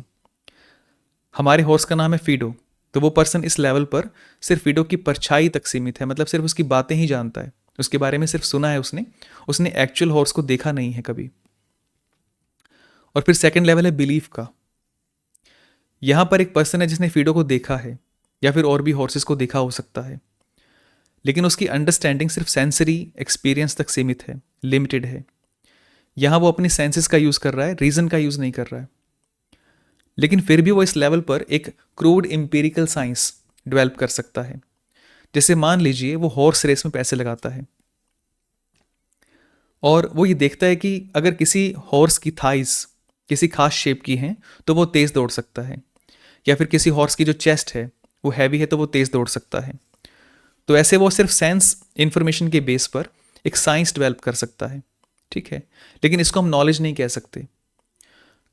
हमारे हॉर्स का नाम है फीडो, तो वो पर्सन इस लेवल पर सिर्फ फीडो की परछाई तक सीमित है, मतलब सिर्फ उसकी बातें ही जानता है, उसके बारे में सिर्फ सुना है उसने, उसने एक्चुअल हॉर्स को देखा नहीं है कभी। और फिर सेकंड लेवल है बिलीफ का। यहाँ पर एक पर्सन है जिसने फीडो को देखा है या फिर और भी हॉर्सेस को देखा हो सकता है, लेकिन उसकी अंडरस्टैंडिंग सिर्फ सेंसरी एक्सपीरियंस तक सीमित है, लिमिटेड है। यहाँ वो अपनी सेंसेस का यूज़ कर रहा है, रीज़न का यूज़ नहीं कर रहा है। लेकिन फिर भी वो इस लेवल पर एक क्रूड एम्पिरिकल साइंस डेवलप कर सकता है। जैसे मान लीजिए वो हॉर्स रेस में पैसे लगाता है और वो ये देखता है कि अगर किसी हॉर्स की थाइज किसी खास शेप की हैं तो वो तेज़ दौड़ सकता है, या फिर किसी हॉर्स की जो चेस्ट है वो हैवी है तो वो तेज़ दौड़ सकता है। तो ऐसे वो सिर्फ सेंस इंफॉर्मेशन के बेस पर एक साइंस डेवलप कर सकता है, ठीक है। लेकिन इसको हम नॉलेज नहीं कह सकते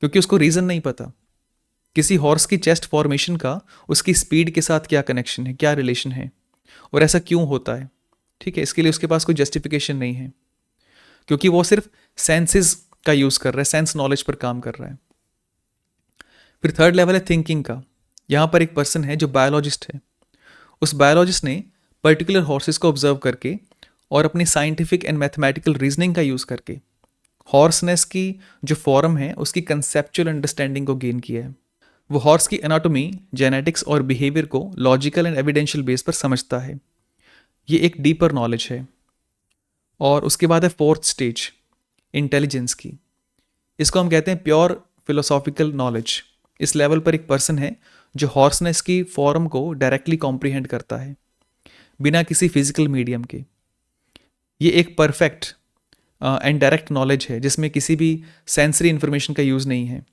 क्योंकि उसको रीज़न नहीं पता किसी हॉर्स की चेस्ट फॉर्मेशन का उसकी स्पीड के साथ क्या कनेक्शन है, क्या रिलेशन है, और ऐसा क्यों होता है, ठीक है। इसके लिए उसके पास कोई जस्टिफिकेशन नहीं है क्योंकि वो सिर्फ सेंसेस का यूज़ कर रहा है, सेंस नॉलेज पर काम कर रहा है। फिर थर्ड लेवल है थिंकिंग का। यहाँ पर एक पर्सन है जो बायोलॉजिस्ट है। उस बायोलॉजिस्ट ने पर्टिकुलर हॉर्सेस को ऑब्जर्व करके और अपनी साइंटिफिक एंड मैथमेटिकल रीजनिंग का यूज़ करके हॉर्सनेस की जो फॉर्म है उसकी कंसेप्चुअल अंडरस्टैंडिंग को गेन किया है। वो हॉर्स की एनाटॉमी, जेनेटिक्स और बिहेवियर को लॉजिकल एंड एविडेंशियल बेस पर समझता है। ये एक डीपर नॉलेज है। और उसके बाद है फोर्थ स्टेज, इंटेलिजेंस की। इसको हम कहते हैं प्योर फिलोसॉफिकल नॉलेज। इस लेवल पर एक पर्सन है जो हॉर्सनेस की फॉर्म को डायरेक्टली कॉम्प्रिहेंड करता है बिना किसी फिजिकल मीडियम के। ये एक परफेक्ट एंड डायरेक्ट नॉलेज है जिसमें किसी भी सेंसरी इन्फॉर्मेशन का यूज़ नहीं है।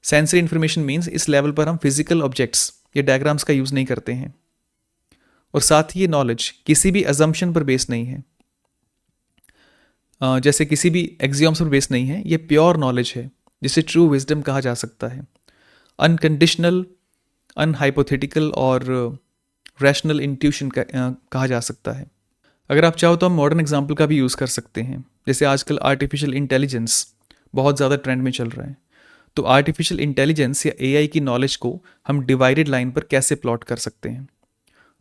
सेंसरी इन्फॉर्मेशन मीन्स इस लेवल पर हम फिजिकल ऑब्जेक्ट्स या डायग्राम्स का यूज़ नहीं करते हैं। और साथ ही ये नॉलेज किसी भी अजम्पशन पर बेस नहीं है, जैसे किसी भी एक्सियोम्स पर बेस नहीं है। ये प्योर नॉलेज है जिसे ट्रू विजडम कहा जा सकता है। अनकंडीशनल, अनहाइपोथेटिकल और रैशनल इंट्यूशन कहा जा सकता है। अगर आप चाहो तो हम मॉडर्न एग्जाम्पल का भी यूज़ कर सकते हैं। जैसे आजकल आर्टिफिशियल इंटेलिजेंस बहुत ज़्यादा ट्रेंड में चल रहा है, तो आर्टिफिशियल इंटेलिजेंस या एआई की नॉलेज को हम डिवाइडेड लाइन पर कैसे प्लॉट कर सकते हैं।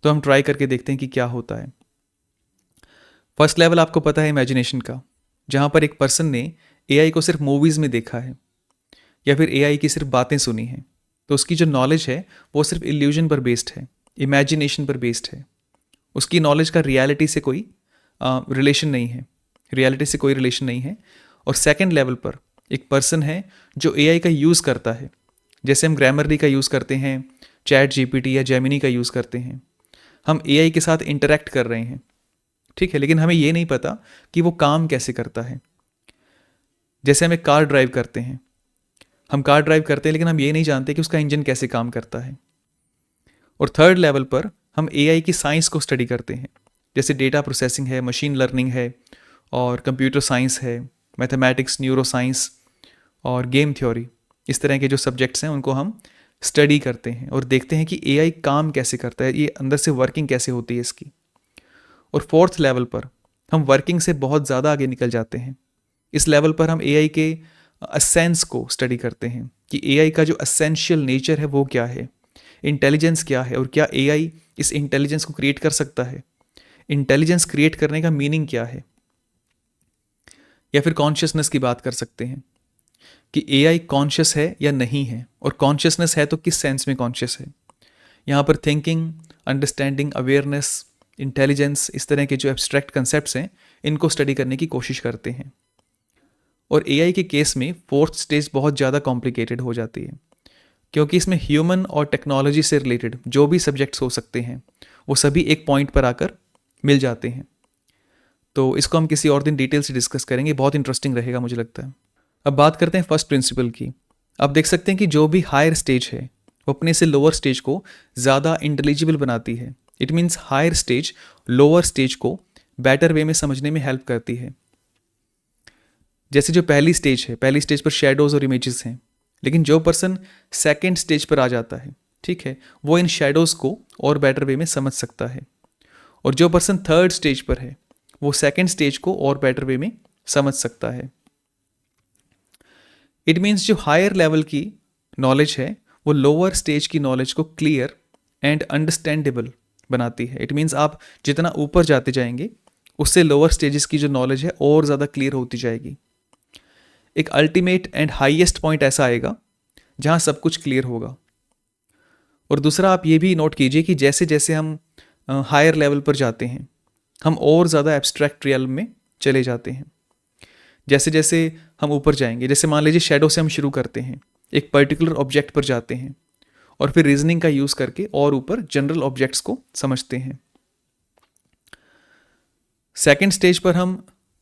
तो हम ट्राई करके देखते हैं कि क्या होता है। फर्स्ट लेवल आपको पता है इमेजिनेशन का, जहाँ पर एक पर्सन ने एआई को सिर्फ मूवीज़ में देखा है या फिर एआई की सिर्फ बातें सुनी हैं, तो उसकी जो नॉलेज है वो सिर्फ इल्यूजन पर बेस्ड है, इमेजिनेशन पर बेस्ड है। उसकी नॉलेज का रियलिटी से कोई रिलेशन नहीं है, रियलिटी से कोई रिलेशन नहीं है। और सेकंड लेवल पर एक पर्सन है जो एआई का यूज़ करता है, जैसे हम ग्रामरली का यूज़ करते हैं, चैट जीपीटी या जेमिनी का यूज़ करते हैं। हम एआई के साथ इंटरेक्ट कर रहे हैं, ठीक है, लेकिन हमें ये नहीं पता कि वो काम कैसे करता है। जैसे हम एक कार ड्राइव करते हैं, हम कार ड्राइव करते हैं लेकिन हम ये नहीं जानते कि उसका इंजन कैसे काम करता है। और थर्ड लेवल पर हम एआई की साइंस को स्टडी करते हैं, जैसे डेटा प्रोसेसिंग है, मशीन लर्निंग है, और कंप्यूटर साइंस है, मैथमेटिक्स, न्यूरो साइंस और गेम थ्योरी। इस तरह के जो सब्जेक्ट्स हैं उनको हम स्टडी करते हैं और देखते हैं कि एआई काम कैसे करता है, ये अंदर से वर्किंग कैसे होती है इसकी। और फोर्थ लेवल पर हम वर्किंग से बहुत ज़्यादा आगे निकल जाते हैं। इस लेवल पर हम एआई के असेंस को स्टडी करते हैं कि एआई का जो असेंशियल नेचर है वो क्या है, इंटेलिजेंस क्या है, और क्या एआई इस इंटेलिजेंस को क्रिएट कर सकता है, इंटेलिजेंस क्रिएट करने का मीनिंग क्या है। या फिर कॉन्शियसनेस की बात कर सकते हैं कि एआई कॉन्शियस है या नहीं है, और कॉन्शियसनेस है तो किस सेंस में कॉन्शियस है। यहाँ पर थिंकिंग, अंडरस्टैंडिंग, अवेयरनेस, इंटेलिजेंस, इस तरह के जो एब्स्ट्रैक्ट कंसेप्ट्स हैं इनको स्टडी करने की कोशिश करते हैं। और एआई के केस में फोर्थ स्टेज बहुत ज़्यादा कॉम्प्लिकेटेड हो जाती है क्योंकि इसमें ह्यूमन और टेक्नोलॉजी से रिलेटेड जो भी सब्जेक्ट्स हो सकते हैं वो सभी एक पॉइंट पर आकर मिल जाते हैं। तो इसको हम किसी और दिन डिटेल से डिस्कस करेंगे, बहुत इंटरेस्टिंग रहेगा मुझे लगता है। अब बात करते हैं फर्स्ट प्रिंसिपल की। आप देख सकते हैं कि जो भी हायर स्टेज है वो अपने से लोअर स्टेज को ज़्यादा इंटेलिजिबल बनाती है। It means higher stage lower stage को बेटर वे में समझने में हेल्प करती है। जैसे जो पहली स्टेज है, पहली स्टेज पर शेडोज़ और इमेजेस हैं, लेकिन जो पर्सन सेकंड स्टेज पर आ जाता है ठीक है, वो इन शेडोज़ को और बेटर वे में समझ सकता है। और जो पर्सन थर्ड स्टेज पर है वो सेकंड स्टेज को और बेटर वे में समझ सकता है। इट मीन्स जो हायर लेवल की नॉलेज है वो लोअर स्टेज की नॉलेज को क्लियर एंड अंडरस्टैंडेबल बनाती है। इट मीन्स आप जितना ऊपर जाते जाएंगे उससे लोअर स्टेजेस की जो नॉलेज है और ज़्यादा क्लियर होती जाएगी। एक अल्टीमेट एंड हाईएस्ट पॉइंट ऐसा आएगा जहाँ सब कुछ क्लियर होगा। और दूसरा आप ये भी नोट कीजिए कि जैसे जैसे हम हायर लेवल पर जाते हैं हम और ज़्यादा एब्स्ट्रैक्ट रियल में चले जाते हैं। जैसे जैसे हम ऊपर जाएंगे, जैसे मान लीजिए शैडो से हम शुरू करते हैं, एक पर्टिकुलर ऑब्जेक्ट पर जाते हैं और फिर रीजनिंग का यूज़ करके और ऊपर जनरल ऑब्जेक्ट्स को समझते हैं। सेकेंड स्टेज पर हम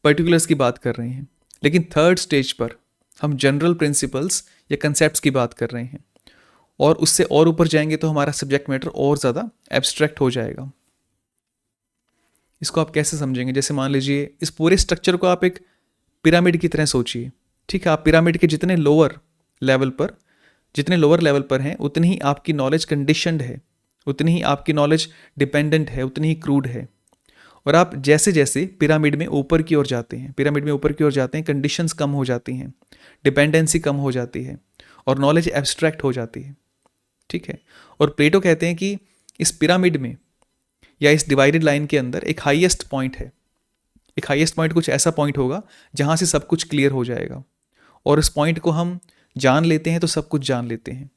पर्टिकुलर्स की बात कर रहे हैं, लेकिन थर्ड स्टेज पर हम जनरल प्रिंसिपल्स या कंसेप्ट्स की बात कर रहे हैं और उससे और ऊपर जाएंगे तो हमारा सब्जेक्ट मैटर और ज़्यादा एब्स्ट्रैक्ट हो जाएगा। इसको आप कैसे समझेंगे? जैसे मान लीजिए इस पूरे स्ट्रक्चर को आप एक पिरामिड की तरह सोचिए, ठीक है। आप पिरामिड के जितने लोअर लेवल पर हैं उतनी ही आपकी नॉलेज कंडीशनड है, उतनी ही आपकी नॉलेज डिपेंडेंट है, उतनी ही क्रूड है। और आप जैसे जैसे पिरामिड में ऊपर की ओर जाते हैं कंडीशंस कम हो जाती हैं, डिपेंडेंसी कम हो जाती है और नॉलेज एब्स्ट्रैक्ट हो जाती है, ठीक है। और प्लेटो कहते हैं कि इस पिरामिड में या इस डिवाइडेड लाइन के अंदर एक हाईएस्ट पॉइंट है। एक हाईएस्ट पॉइंट कुछ ऐसा पॉइंट होगा जहाँ से सब कुछ क्लियर हो जाएगा और इस पॉइंट को हम जान लेते हैं तो सब कुछ जान लेते हैं।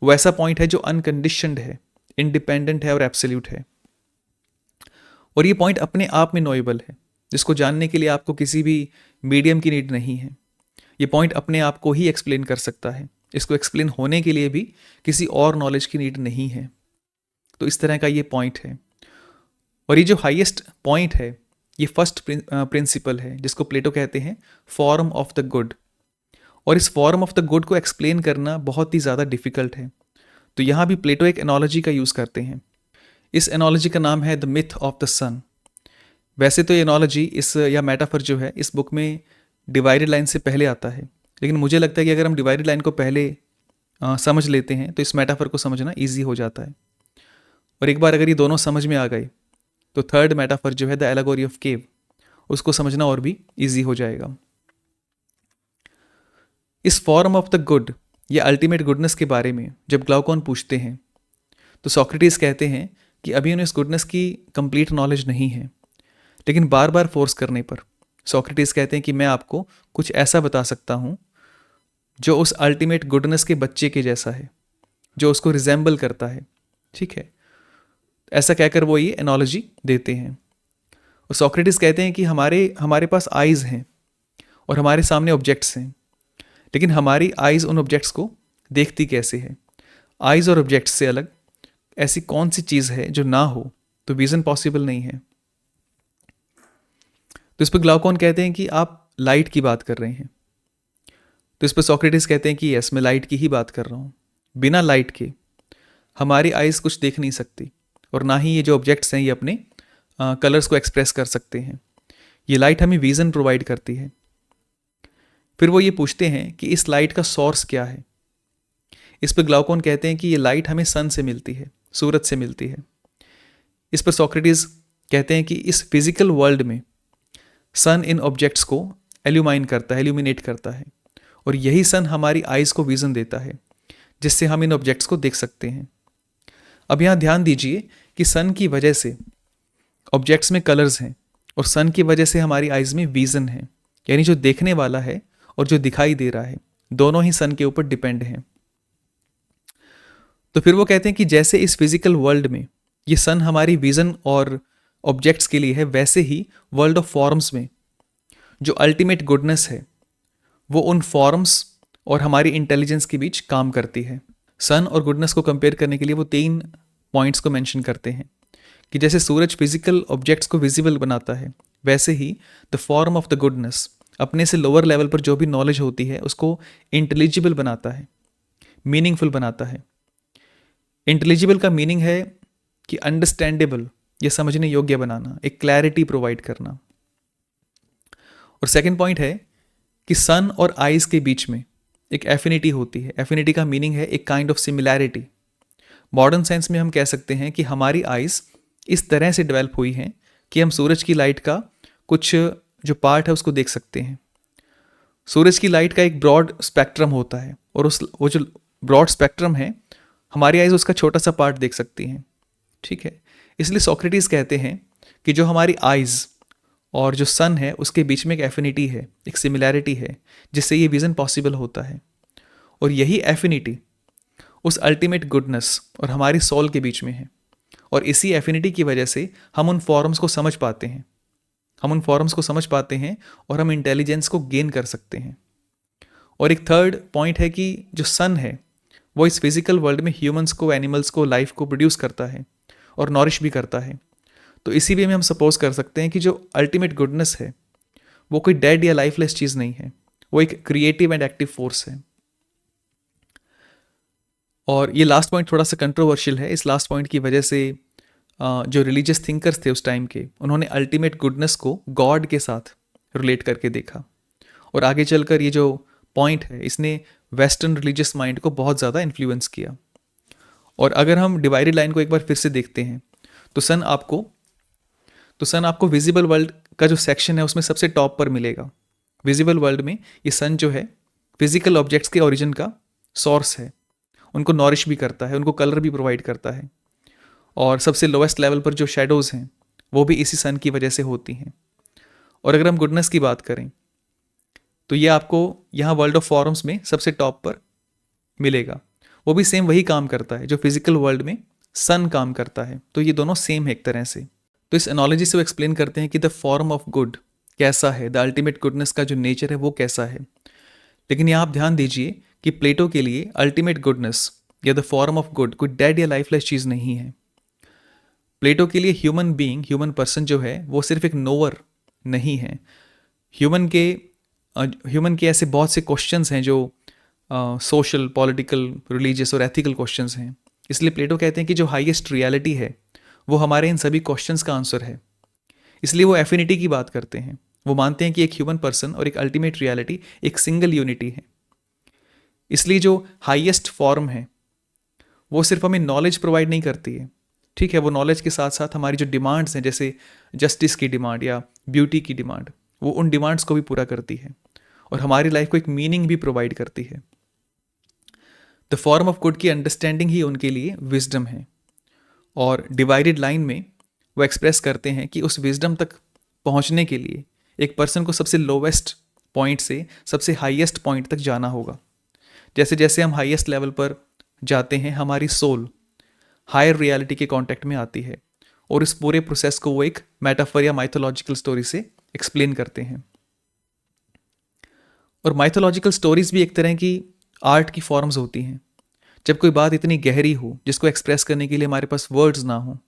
वो ऐसा पॉइंट है जो अनकंडीशनड है, इंडिपेंडेंट है और एब्सोल्यूट है। और ये पॉइंट अपने आप में नोएबल है, जिसको जानने के लिए आपको किसी भी मीडियम की नीड नहीं है। ये पॉइंट अपने आप को ही एक्सप्लेन कर सकता है, इसको एक्सप्लेन होने के लिए भी किसी और नॉलेज की नीड नहीं है। तो इस तरह का ये पॉइंट है। और ये जो हाईएस्ट पॉइंट है ये फर्स्ट प्रिंसिपल है, जिसको प्लेटो कहते हैं फॉर्म ऑफ द गुड। और इस फॉर्म ऑफ द गुड को एक्सप्लेन करना बहुत ही ज़्यादा डिफिकल्ट है। तो यहाँ भी प्लेटो एक एनोलॉजी का यूज़ करते हैं। इस एनोलॉजी का नाम है द मिथ ऑफ द सन। वैसे तो ये एनोलॉजी या मेटाफर जो है इस बुक में डिवाइडेड लाइन से पहले आता है, लेकिन मुझे लगता है कि अगर हम डिवाइडेड लाइन को पहले समझ लेते हैं तो इस मेटाफर को समझना ईजी हो जाता है। और एक बार अगर ये दोनों समझ में आ गए तो थर्ड मेटाफर जो है द एलेगोरी ऑफ केव, उसको समझना और भी ईजी हो जाएगा। इस फॉर्म ऑफ द गुड या अल्टीमेट गुडनेस के बारे में जब ग्लाउकॉन पूछते हैं तो सोक्रेटिस कहते हैं कि अभी उन्हें इस गुडनेस की कंप्लीट नॉलेज नहीं है, लेकिन बार बार फोर्स करने पर सोक्रेटिस कहते हैं कि मैं आपको कुछ ऐसा बता सकता हूँ जो उस अल्टीमेट गुडनेस के बच्चे के जैसा है, जो उसको रिजेंबल करता है, ठीक है। ऐसा कहकर वो ये एनोलॉजी देते हैं। और सोक्रेटिस कहते हैं कि हमारे पास आइज़ हैं और हमारे सामने ऑब्जेक्ट्स हैं, लेकिन हमारी आइज़ उन ऑब्जेक्ट्स को देखती कैसे है? आइज़ और ऑब्जेक्ट्स से अलग ऐसी कौन सी चीज़ है जो ना हो तो विज़न पॉसिबल नहीं है। तो इस पर ग्लाउकॉन कहते हैं कि आप लाइट की बात कर रहे हैं। तो इस पर सोक्रेटिस कहते हैं कि यस, मैं लाइट की ही बात कर रहा हूँ। बिना लाइट के हमारी आइज़ कुछ देख नहीं सकती और ना ही ये जो ऑब्जेक्ट्स हैं ये अपने कलर्स को एक्सप्रेस कर सकते हैं। ये लाइट हमें विज़न प्रोवाइड करती है। फिर वो ये पूछते हैं कि इस लाइट का सोर्स क्या है। इस पर ग्लाउकॉन कहते हैं कि ये लाइट हमें सन से मिलती है, सूरज से मिलती है। इस पर सोक्रेटिस कहते हैं कि इस फिजिकल वर्ल्ड में सन इन ऑब्जेक्ट्स को एल्यूमिनेट करता है और यही सन हमारी आइज़ को विज़न देता है, जिससे हम इन ऑब्जेक्ट्स को देख सकते हैं। अब यहाँ ध्यान दीजिए कि सन की वजह से ऑब्जेक्ट्स में कलर्स हैं और सन की वजह से हमारी आइज़ में विज़न है, यानी जो देखने वाला है और जो दिखाई दे रहा है दोनों ही सन के ऊपर डिपेंड हैं। तो फिर वो कहते हैं कि जैसे इस फिजिकल वर्ल्ड में ये सन हमारी विज़न और ऑब्जेक्ट्स के लिए है, वैसे ही वर्ल्ड ऑफ फॉर्म्स में जो अल्टीमेट गुडनेस है वो उन फॉर्म्स और हमारी इंटेलिजेंस के बीच काम करती है। सन और गुडनेस को कंपेयर करने के लिए वो 3 पॉइंट्स को मेंशन करते हैं कि जैसे सूरज फिजिकल ऑब्जेक्ट्स को विजिबल बनाता है, वैसे ही the form of the goodness अपने से लोअर लेवल पर जो भी नॉलेज होती है उसको इंटेलिजिबल बनाता है, मीनिंगफुल बनाता है। इंटेलिजिबल का मीनिंग है कि अंडरस्टैंडेबल या समझने योग्य बनाना, एक क्लैरिटी प्रोवाइड करना। और सेकंड पॉइंट है कि सन और आइज के बीच में एक एफिनिटी होती है। एफिनिटी का मीनिंग है एक kind of similarity, modern science में हम कह सकते हैं कि हमारी आइज़ इस तरह से डेवलप हुई हैं कि हम सूरज की लाइट का कुछ जो पार्ट है उसको देख सकते हैं। सूरज की लाइट का एक ब्रॉड स्पेक्ट्रम होता है और वो जो ब्रॉड स्पेक्ट्रम है, हमारी आइज़ उसका छोटा सा पार्ट देख सकती हैं। ठीक है, इसलिए सोक्रेटिस कहते हैं कि जो हमारी आइज़ और जो सन है उसके बीच में एक एफिनिटी है, एक सिमिलैरिटी है, जिससे ये विज़न पॉसिबल होता है। और यही एफिनिटी उस अल्टीमेट गुडनेस और हमारी सोल के बीच में है। और इसी एफिनिटी की वजह से हम उन फॉर्म्स को समझ पाते हैं, और हम इंटेलिजेंस को गेन कर सकते हैं। और एक थर्ड पॉइंट है कि जो सन है वो इस फिजिकल वर्ल्ड में ह्यूमंस को, एनिमल्स को, लाइफ को प्रोड्यूस करता है और नॉरिश भी करता है। तो इसी वे में हम सपोज कर सकते हैं कि जो अल्टीमेट गुडनेस है वो कोई डेड या लाइफलेस चीज़ नहीं है, वो एक क्रिएटिव एंड एक्टिव फोर्स है। और ये लास्ट पॉइंट थोड़ा सा कंट्रोवर्शियल है। इस लास्ट पॉइंट की वजह से जो रिलीजियस थिंकर्स थे उस टाइम के, उन्होंने अल्टीमेट गुडनेस को गॉड के साथ रिलेट करके देखा। और आगे चलकर ये जो पॉइंट है इसने वेस्टर्न रिलीजियस माइंड को बहुत ज़्यादा इन्फ्लुएंस किया। और अगर हम डिवाइडेड लाइन को एक बार फिर से देखते हैं तो सन आपको विजिबल वर्ल्ड का जो सेक्शन है उसमें सबसे टॉप पर मिलेगा। विजिबल वर्ल्ड में ये सन जो है फिजिकल ऑब्जेक्ट्स के ओरिजिन का सोर्स है, उनको नॉरिश भी करता है, उनको कलर भी प्रोवाइड करता है। और सबसे लोएस्ट लेवल पर जो शेडोज़ हैं वो भी इसी सन की वजह से होती हैं। और अगर हम गुडनेस की बात करें तो ये आपको यहाँ वर्ल्ड ऑफ फॉर्म्स में सबसे टॉप पर मिलेगा। वो भी सेम वही काम करता है जो फिजिकल वर्ल्ड में सन काम करता है। तो ये दोनों सेम है एक तरह से। तो इस एनालॉजी से वो एक्सप्लेन करते हैं कि द फॉर्म ऑफ गुड कैसा है, द अल्टीमेट गुडनेस का जो नेचर है वो कैसा है। लेकिन यहाँ आप ध्यान दीजिए कि प्लेटो के लिए अल्टीमेट गुडनेस या द फॉर्म ऑफ गुड कोई डेड या लाइफलेस चीज़ नहीं है। प्लेटो के लिए ह्यूमन बीइंग, ह्यूमन पर्सन जो है वो सिर्फ एक नोवर नहीं है। ह्यूमन के ऐसे बहुत से क्वेश्चंस हैं जो सोशल, पॉलिटिकल, रिलीजियस और एथिकल क्वेश्चंस हैं। इसलिए प्लेटो कहते हैं कि जो हाईएस्ट रियलिटी है वो हमारे इन सभी क्वेश्चंस का आंसर है। इसलिए वो एफिनिटी की बात करते हैं। वो मानते हैं कि एक ह्यूमन पर्सन और एक अल्टीमेट रियलिटी एक सिंगल यूनिटी है। इसलिए जो हाईएस्ट फॉर्म है वो सिर्फ हमें नॉलेज प्रोवाइड नहीं करती है, ठीक है, वो नॉलेज के साथ साथ हमारी जो डिमांड्स हैं, जैसे जस्टिस की डिमांड या ब्यूटी की डिमांड, वो उन डिमांड्स को भी पूरा करती है और हमारी लाइफ को एक मीनिंग भी प्रोवाइड करती है। द फॉर्म ऑफ गुड की अंडरस्टैंडिंग ही उनके लिए विजडम है। और डिवाइडेड लाइन में वो एक्सप्रेस करते हैं कि उस विजडम तक पहुंचने के लिए एक पर्सन को सबसे लोवेस्ट पॉइंट से सबसे हाईएस्ट पॉइंट तक जाना होगा। जैसे जैसे हम हाईएस्ट लेवल पर जाते हैं हमारी सोल हायर रियलिटी के कांटेक्ट में आती है और इस पूरे प्रोसेस को वो एक मेटाफर या माइथोलॉजिकल स्टोरी से एक्सप्लेन करते हैं। और माइथोलॉजिकल स्टोरीज भी एक तरह की आर्ट की फॉर्म्स होती हैं। जब कोई बात इतनी गहरी हो जिसको एक्सप्रेस करने के लिए हमारे पास वर्ड्स ना हो,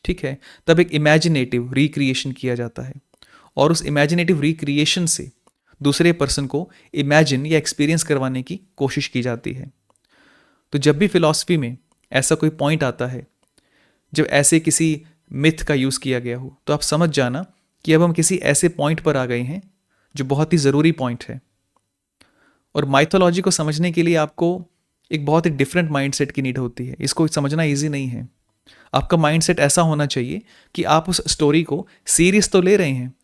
ठीक है, तब एक इमेजिनेटिव रिक्रिएशन किया जाता है और उस इमेजिनेटिव रिक्रिएशन से दूसरे पर्सन को इमेजिन या एक्सपीरियंस करवाने की कोशिश की जाती है। तो जब भी फिलॉसफी में ऐसा कोई पॉइंट आता है जब ऐसे किसी मिथ का यूज़ किया गया हो, तो आप समझ जाना कि अब हम किसी ऐसे पॉइंट पर आ गए हैं जो बहुत ही ज़रूरी पॉइंट है। और माइथोलॉजी को समझने के लिए आपको एक बहुत ही डिफरेंट माइंडसेट की नीड होती है। इसको समझना इजी नहीं है। आपका माइंडसेट ऐसा होना चाहिए कि आप उस स्टोरी को सीरियस तो ले रहे हैं,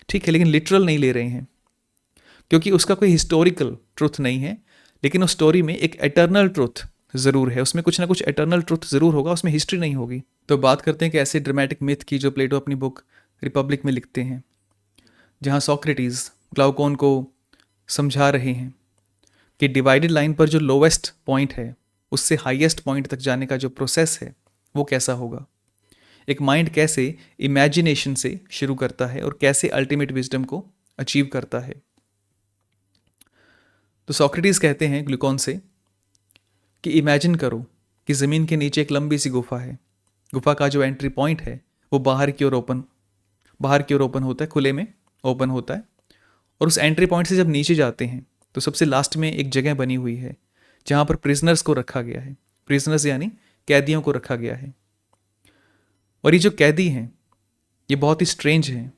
ठीक है, लेकिन लिटरल नहीं ले रहे हैं, क्योंकि उसका कोई हिस्टोरिकल ट्रुथ नहीं है, लेकिन उस स्टोरी में एक एटर्नल ट्रुथ ज़रूर है। उसमें कुछ ना कुछ एटर्नल ट्रुथ ज़रूर होगा, उसमें हिस्ट्री नहीं होगी। तो बात करते हैं कि ऐसे ड्रामेटिक मिथ की जो प्लेटो अपनी बुक रिपब्लिक में लिखते हैं, जहाँ सोक्रेटिस ग्लाउकोन को समझा रहे हैं कि डिवाइडेड लाइन पर जो लोवेस्ट पॉइंट है उससे हाईएस्ट पॉइंट तक जाने का जो प्रोसेस है वो कैसा होगा। एक माइंड कैसे इमेजिनेशन से शुरू करता है और कैसे अल्टीमेट विजडम को अचीव करता है। तो सोक्रेटिस कहते हैं ग्लूकोन से कि इमेजिन करो कि ज़मीन के नीचे एक लंबी सी गुफा है। गुफा का जो एंट्री पॉइंट है वो बाहर की ओर ओपन होता है, खुले में ओपन होता है। और उस एंट्री पॉइंट से जब नीचे जाते हैं तो सबसे लास्ट में एक जगह बनी हुई है जहाँ पर प्रिजनर्स को रखा गया है। प्रिजनर्स यानी कैदियों को रखा गया है। और ये जो कैदी हैं ये बहुत ही स्ट्रेंज हैं।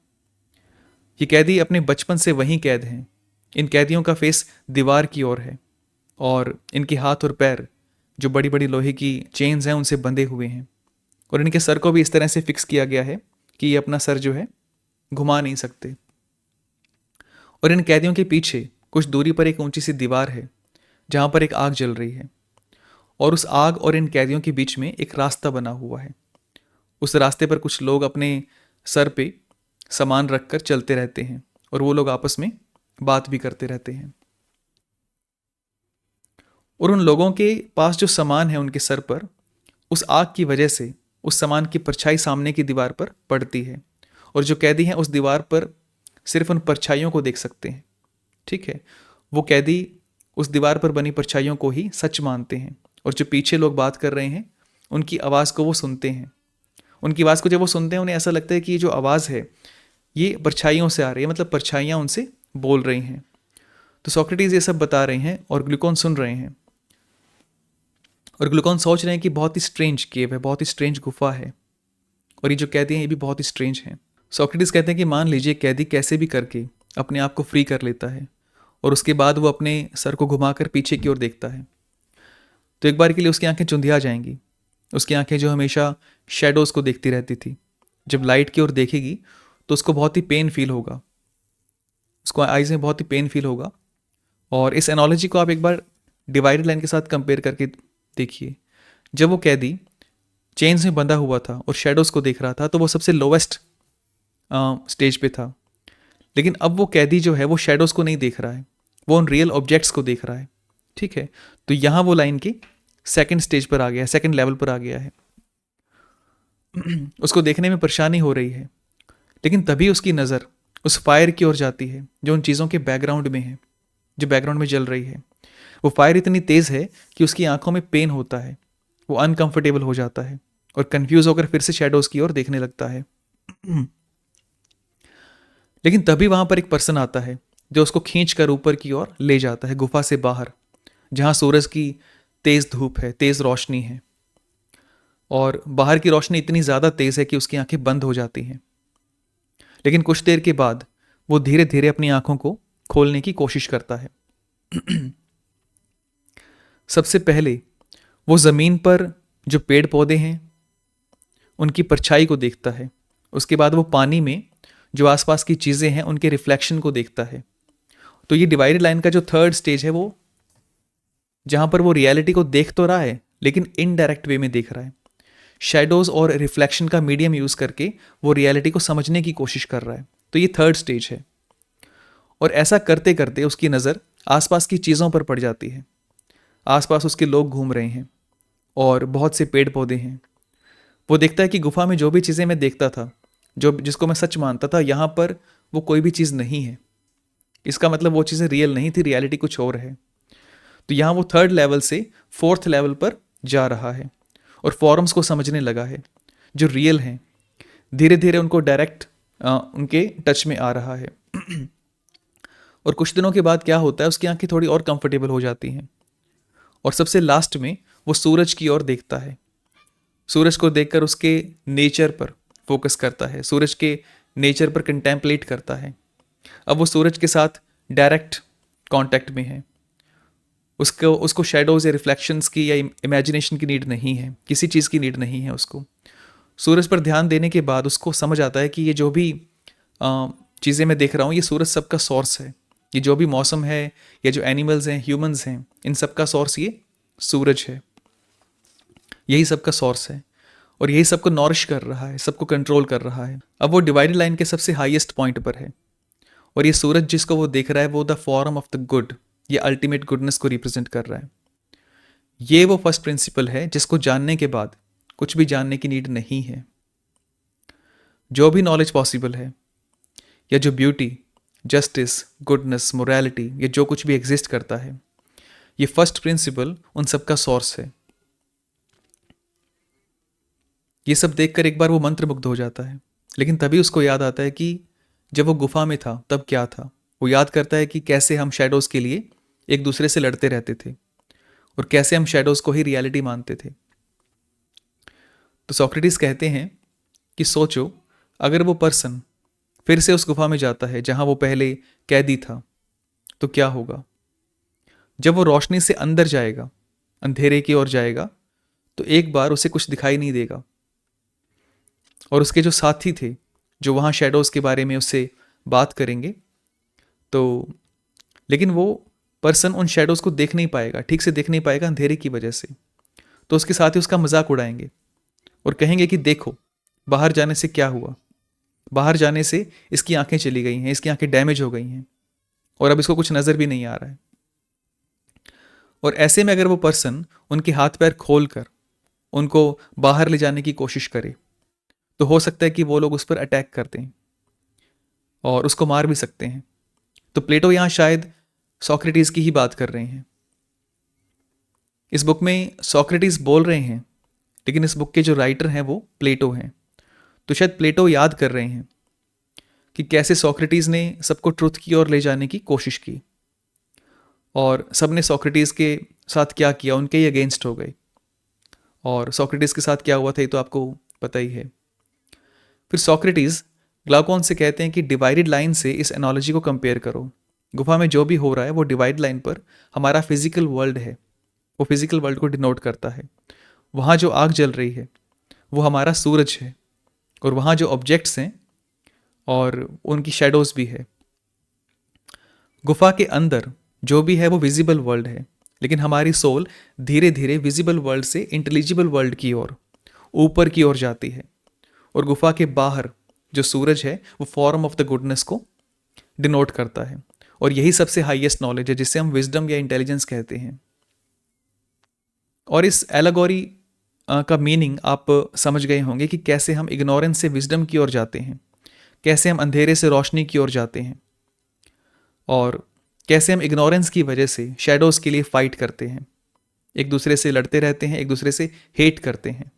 ये कैदी अपने बचपन से वहीं कैद हैं। इन कैदियों का फेस दीवार की ओर है और इनके हाथ और पैर जो बड़ी बड़ी लोहे की चेन्स हैं उनसे बंधे हुए हैं, और इनके सर को भी इस तरह से फिक्स किया गया है कि ये अपना सर जो है घुमा नहीं सकते। और इन कैदियों के पीछे कुछ दूरी पर एक ऊंची सी दीवार है जहाँ पर एक आग जल रही है, और उस आग और इन कैदियों के बीच में एक रास्ता बना हुआ है। उस रास्ते पर कुछ लोग अपने सर पे सामान रखकर चलते रहते हैं, और वो लोग आपस में बात भी करते रहते हैं। और उन लोगों के पास जो सामान है उनके सर पर, उस आग की वजह से उस सामान की परछाई सामने की दीवार पर पड़ती है, और जो कैदी हैं उस दीवार पर सिर्फ उन परछाइयों को देख सकते हैं। ठीक है, वो कैदी उस दीवार पर बनी परछाइयों को ही सच मानते हैं, और जो पीछे लोग बात कर रहे हैं उनकी आवाज़ को वो सुनते हैं। उनकी आवाज़ को जब वो सुनते हैं उन्हें ऐसा लगता है कि ये जो आवाज़ है ये परछाइयों से आ रही है, मतलब परछाइयाँ उनसे बोल रही हैं। तो सोक्रेटिस ये सब बता रहे हैं और ग्लूकोन सुन रहे हैं, और ग्लूकोन सोच रहे हैं कि बहुत ही स्ट्रेंज केव है, बहुत ही स्ट्रेंज गुफा है, और ये जो कैदी हैं ये भी बहुत ही स्ट्रेंज हैं। सोक्रेटिस कहते हैं कि मान लीजिए कैदी कैसे भी करके अपने आप को फ्री कर लेता है, और उसके बाद वो अपने सर को घुमाकर पीछे की ओर देखता है, तो एक बार के लिए उसकी आंखें चुंधिया जाएंगी। उसकी आंखें जो हमेशा शेडोज़ को देखती रहती थी, जब लाइट की ओर देखेगी तो उसको बहुत ही पेन फील होगा, उसको आइज़ में बहुत ही पेन फील होगा। और इस एनोलॉजी को आप एक बार डिवाइडेड लाइन के साथ कंपेयर करके देखिए। जब वो कैदी चेन्स में बंधा हुआ था और शेडोज़ को देख रहा था तो वो सबसे लोवेस्ट स्टेज पे था, लेकिन अब वो कैदी जो है वो शेडोज़ को नहीं देख रहा है, वो उन रियल ऑब्जेक्ट्स को देख रहा है। ठीक है, तो यहाँ वो लाइन की सेकंड स्टेज पर आ गया है, सेकंड लेवल पर आ गया है। उसको देखने में परेशानी हो रही है, लेकिन तभी उसकी नज़र उस फायर की ओर जाती है जो उन चीज़ों के बैकग्राउंड में है, जो बैकग्राउंड में जल रही है। वो फायर इतनी तेज़ है कि उसकी आंखों में पेन होता है, वो अनकंफर्टेबल हो जाता है और कंफ्यूज होकर फिर से शैडोज़ की ओर देखने लगता है। लेकिन तभी वहाँ पर एक पर्सन आता है जो उसको खींच कर ऊपर की ओर ले जाता है, गुफा से बाहर, जहाँ सूरज की तेज़ धूप है, तेज़ रोशनी है, और बाहर की रोशनी इतनी ज़्यादा तेज़ है कि उसकी आंखें बंद हो जाती हैं। लेकिन कुछ देर के बाद वो धीरे धीरे अपनी आंखों को खोलने की कोशिश करता है। सबसे पहले वो ज़मीन पर जो पेड़ पौधे हैं उनकी परछाई को देखता है। उसके बाद वो पानी में जो आसपास की चीज़ें हैं उनके रिफ्लेक्शन को देखता है। तो ये डिवाइडेड लाइन का जो थर्ड स्टेज है, वो जहाँ पर वो रियलिटी को देख तो रहा है लेकिन इनडायरेक्ट वे में देख रहा है। शैडोज़ और रिफ्लेक्शन का मीडियम यूज़ करके वो रियलिटी को समझने की कोशिश कर रहा है। तो ये थर्ड स्टेज है, और ऐसा करते करते उसकी नज़र आसपास की चीज़ों पर पड़ जाती है। आसपास उसके लोग घूम रहे हैं और बहुत से पेड़ पौधे हैं। वो देखता है कि गुफा में जो भी चीज़ें मैं देखता था, जो जिसको मैं सच मानता था, यहाँ पर वो कोई भी चीज़ नहीं है। इसका मतलब वो चीज़ें रियल नहीं थी, रियलिटी कुछ और है। तो यहाँ वो थर्ड लेवल से फोर्थ लेवल पर जा रहा है और फॉर्म्स को समझने लगा है जो रियल हैं। धीरे धीरे उनको डायरेक्ट उनके टच में आ रहा है। और कुछ दिनों के बाद क्या होता है, उसकी आंखें थोड़ी और कंफर्टेबल हो जाती हैं, और सबसे लास्ट में वो सूरज की ओर देखता है। सूरज को देखकर उसके नेचर पर फोकस करता है, सूरज के नेचर पर कंटेम्पलेट करता है। अब वो सूरज के साथ डायरेक्ट कांटेक्ट में है। उसको शैडोज़ या रिफ्लेक्शंस की या इमेजिनेशन की नीड नहीं है, किसी चीज़ की नीड नहीं है उसको। सूरज पर ध्यान देने के बाद उसको समझ आता है कि ये जो भी चीज़ें मैं देख रहा हूँ, ये सूरज सबका सोर्स है। ये जो भी मौसम है या जो एनिमल्स हैं, ह्यूमंस हैं, इन सब का सोर्स ये सूरज है। यही सबका सोर्स है और यही सबको नॉरिश कर रहा है, सबको कंट्रोल कर रहा है। अब वो डिवाइडेड लाइन के सबसे हाईएस्ट पॉइंट पर है, और ये सूरज जिसको वो देख रहा है वो the form of the good, ये अल्टीमेट गुडनेस को रिप्रेजेंट कर रहा है। ये वो फर्स्ट प्रिंसिपल है जिसको जानने के बाद कुछ भी जानने की नीड नहीं है। जो भी नॉलेज पॉसिबल है, या जो ब्यूटी, जस्टिस, गुडनेस, मोरालिटी, या जो कुछ भी एग्जिस्ट करता है, ये फर्स्ट प्रिंसिपल उन सबका सोर्स है। ये सब देखकर एक बार वो मंत्रमुग्ध हो जाता है, लेकिन तभी उसको याद आता है कि जब वो गुफा में था तब क्या था। वो याद करता है कि कैसे हम शैडोज़ के लिए एक दूसरे से लड़ते रहते थे और कैसे हम शैडोज़ को ही रियलिटी मानते थे। तो सोक्रेटिस कहते हैं कि सोचो, अगर वो पर्सन फिर से उस गुफा में जाता है जहां वो पहले कैदी था, तो क्या होगा। जब वो रोशनी से अंदर जाएगा, अंधेरे की ओर जाएगा तो एक बार उसे कुछ दिखाई नहीं देगा, और उसके जो साथी थे जो वहाँ शेडोज़ के बारे में उससे बात करेंगे, तो लेकिन वो पर्सन उन शेडोज़ को देख नहीं पाएगा, ठीक से देख नहीं पाएगा अंधेरे की वजह से। तो उसके साथी उसका मजाक उड़ाएंगे और कहेंगे कि देखो बाहर जाने से क्या हुआ, बाहर जाने से इसकी आंखें चली गई हैं, इसकी आंखें डैमेज हो गई हैं और अब इसको कुछ नज़र भी नहीं आ रहा है। और ऐसे में अगर वो पर्सन उनके हाथ पैर खोल कर उनको बाहर ले जाने की कोशिश करे तो हो सकता है कि वो लोग उस पर अटैक कर दें और उसको मार भी सकते हैं। तो प्लेटो यहाँ शायद सोक्रेटिस की ही बात कर रहे हैं। इस बुक में सोक्रेटिस बोल रहे हैं, लेकिन इस बुक के जो राइटर हैं वो प्लेटो हैं। तो शायद प्लेटो याद कर रहे हैं कि कैसे सोक्रेटिस ने सबको ट्रुथ की ओर ले जाने की कोशिश की और सबने सोक्रेटिस के साथ क्या किया, उनके ही अगेंस्ट हो गए। और सोक्रेटिस के साथ क्या हुआ था ये तो आपको पता ही है। फिर सोक्रेटिस ग्लाउकॉन से कहते हैं कि डिवाइडेड लाइन से इस एनालॉजी को कंपेयर करो। गुफा में जो भी हो रहा है वो डिवाइड लाइन पर हमारा फिजिकल वर्ल्ड है, वो फिजिकल वर्ल्ड को डिनोट करता है। वहाँ जो आग जल रही है वो हमारा सूरज है, और वहाँ जो ऑब्जेक्ट्स हैं और उनकी शेडोज़ भी है। गुफा के अंदर जो भी है वो विजिबल वर्ल्ड है, लेकिन हमारी सोल धीरे धीरे विजिबल वर्ल्ड से इंटेलिजिबल वर्ल्ड की ओर ऊपर की ओर जाती है। और गुफा के बाहर जो सूरज है वो फॉर्म ऑफ द गुडनेस को डिनोट करता है, और यही सबसे हाईएस्ट नॉलेज है जिसे हम विजडम या इंटेलिजेंस कहते हैं। और इस एलेगोरी का मीनिंग आप समझ गए होंगे कि कैसे हम इग्नोरेंस से विजडम की ओर जाते हैं, कैसे हम अंधेरे से रोशनी की ओर जाते हैं, और कैसे हम इग्नोरेंस की वजह से शैडोज़ के लिए फाइट करते हैं, एक दूसरे से लड़ते रहते हैं, एक दूसरे से हेट करते हैं।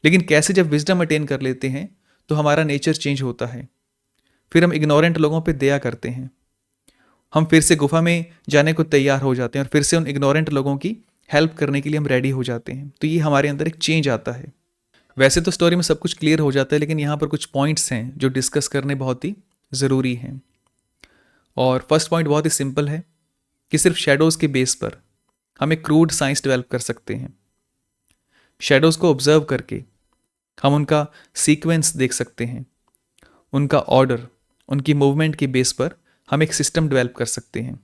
लेकिन कैसे जब विजडम अटेन कर लेते हैं तो हमारा नेचर चेंज होता है। फिर हम इग्नोरेंट लोगों पे दया करते हैं, हम फिर से गुफा में जाने को तैयार हो जाते हैं और फिर से उन इग्नोरेंट लोगों की हेल्प करने के लिए हम रेडी हो जाते हैं। तो ये हमारे अंदर एक चेंज आता है। वैसे तो स्टोरी में सब कुछ क्लियर हो जाता है, लेकिन यहाँ पर कुछ पॉइंट्स हैं जो डिस्कस करने बहुत ही ज़रूरी हैं। और फर्स्ट पॉइंट बहुत ही सिंपल है कि सिर्फ शेडोज़ के बेस पर हम एक क्रूड साइंस डेवलप कर सकते हैं। शेडोज़ को ऑब्जर्व करके हम उनका सीक्वेंस देख सकते हैं, उनका ऑर्डर, उनकी मूवमेंट के बेस पर हम एक सिस्टम डेवलप कर सकते हैं।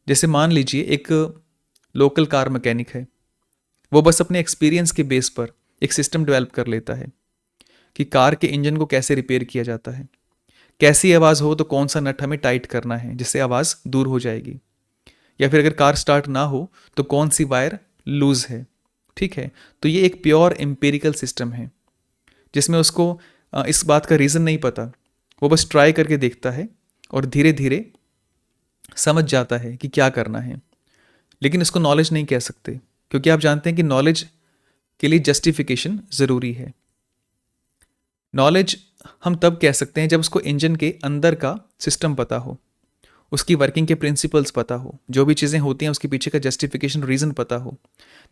जैसे मान लीजिए एक लोकल कार मैकेनिक है, वो बस अपने एक्सपीरियंस के बेस पर एक सिस्टम डेवलप कर लेता है कि कार के इंजन को कैसे रिपेयर किया जाता है, कैसी आवाज़ हो तो कौन सा नट हमें टाइट करना है जिससे आवाज़ दूर हो जाएगी, या फिर अगर कार स्टार्ट ना हो तो कौन सी वायर लूज़ है। ठीक है, तो ये एक प्योर एम्पिरिकल सिस्टम है जिसमें उसको इस बात का रीज़न नहीं पता, वो बस ट्राई करके देखता है और धीरे धीरे समझ जाता है कि क्या करना है। लेकिन इसको नॉलेज नहीं कह सकते, क्योंकि आप जानते हैं कि नॉलेज के लिए जस्टिफिकेशन ज़रूरी है। नॉलेज हम तब कह सकते हैं जब उसको इंजन के अंदर का सिस्टम पता हो, उसकी वर्किंग के प्रिंसिपल्स पता हो, जो भी चीज़ें होती हैं उसके पीछे का जस्टिफिकेशन रीज़न पता हो,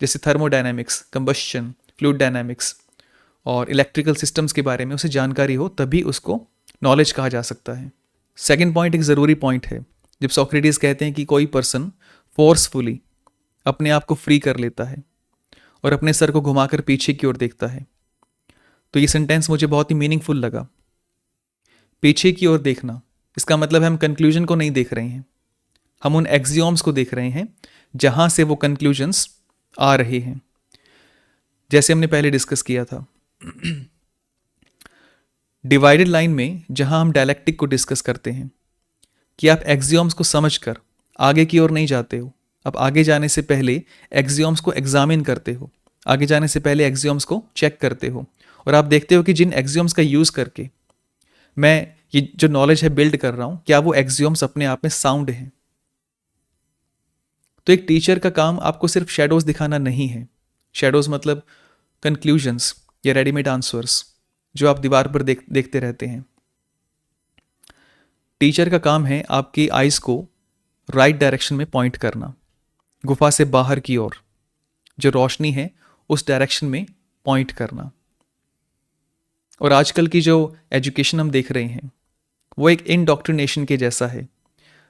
जैसे थर्मोडायनामिक्स, कंबस्शन, फ्लूइड डायनामिक्स और इलेक्ट्रिकल सिस्टम्स के बारे में उसे जानकारी हो, तभी उसको नॉलेज कहा जा सकता है। सेकेंड पॉइंट एक ज़रूरी पॉइंट है। जब सोक्रेटिस कहते हैं कि कोई पर्सन फोर्सफुली अपने आप को फ्री कर लेता है और अपने सर को घुमाकर पीछे की ओर देखता है, तो ये सेंटेंस मुझे बहुत ही मीनिंगफुल लगा। पीछे की ओर देखना, इसका मतलब है हम कंक्लूजन को नहीं देख रहे हैं, हम उन एक्सियोम्स को देख रहे हैं जहां से वो कंक्लूजन्स आ रहे हैं। जैसे हमने पहले डिस्कस किया था डिवाइडेड लाइन में, जहां हम डायलेक्टिक को डिस्कस करते हैं कि आप एक्सियोम्स को समझकर आगे की ओर नहीं जाते हो, आप आगे जाने से पहले एक्सियोम्स को एग्जामिन करते हो, आगे जाने से पहले एक्सियोम्स को चेक करते हो, और आप देखते हो कि जिन एक्सियोम्स का यूज़ करके मैं ये जो नॉलेज है बिल्ड कर रहा हूं, क्या वो एक्सियोम्स अपने आप में साउंड हैं। तो एक टीचर का काम आपको सिर्फ शेडोज़ दिखाना नहीं है। शेडोज़ मतलब कंक्लूजन्स या रेडीमेड आंसर्स जो आप दीवार पर देखते रहते हैं। टीचर का काम है आपकी आइज़ को राइट डायरेक्शन में पॉइंट करना, गुफा से बाहर की ओर जो रोशनी है उस डायरेक्शन में पॉइंट करना। और आजकल की जो एजुकेशन हम देख रहे हैं वो एक इंडॉक्ट्रिनेशन के जैसा है।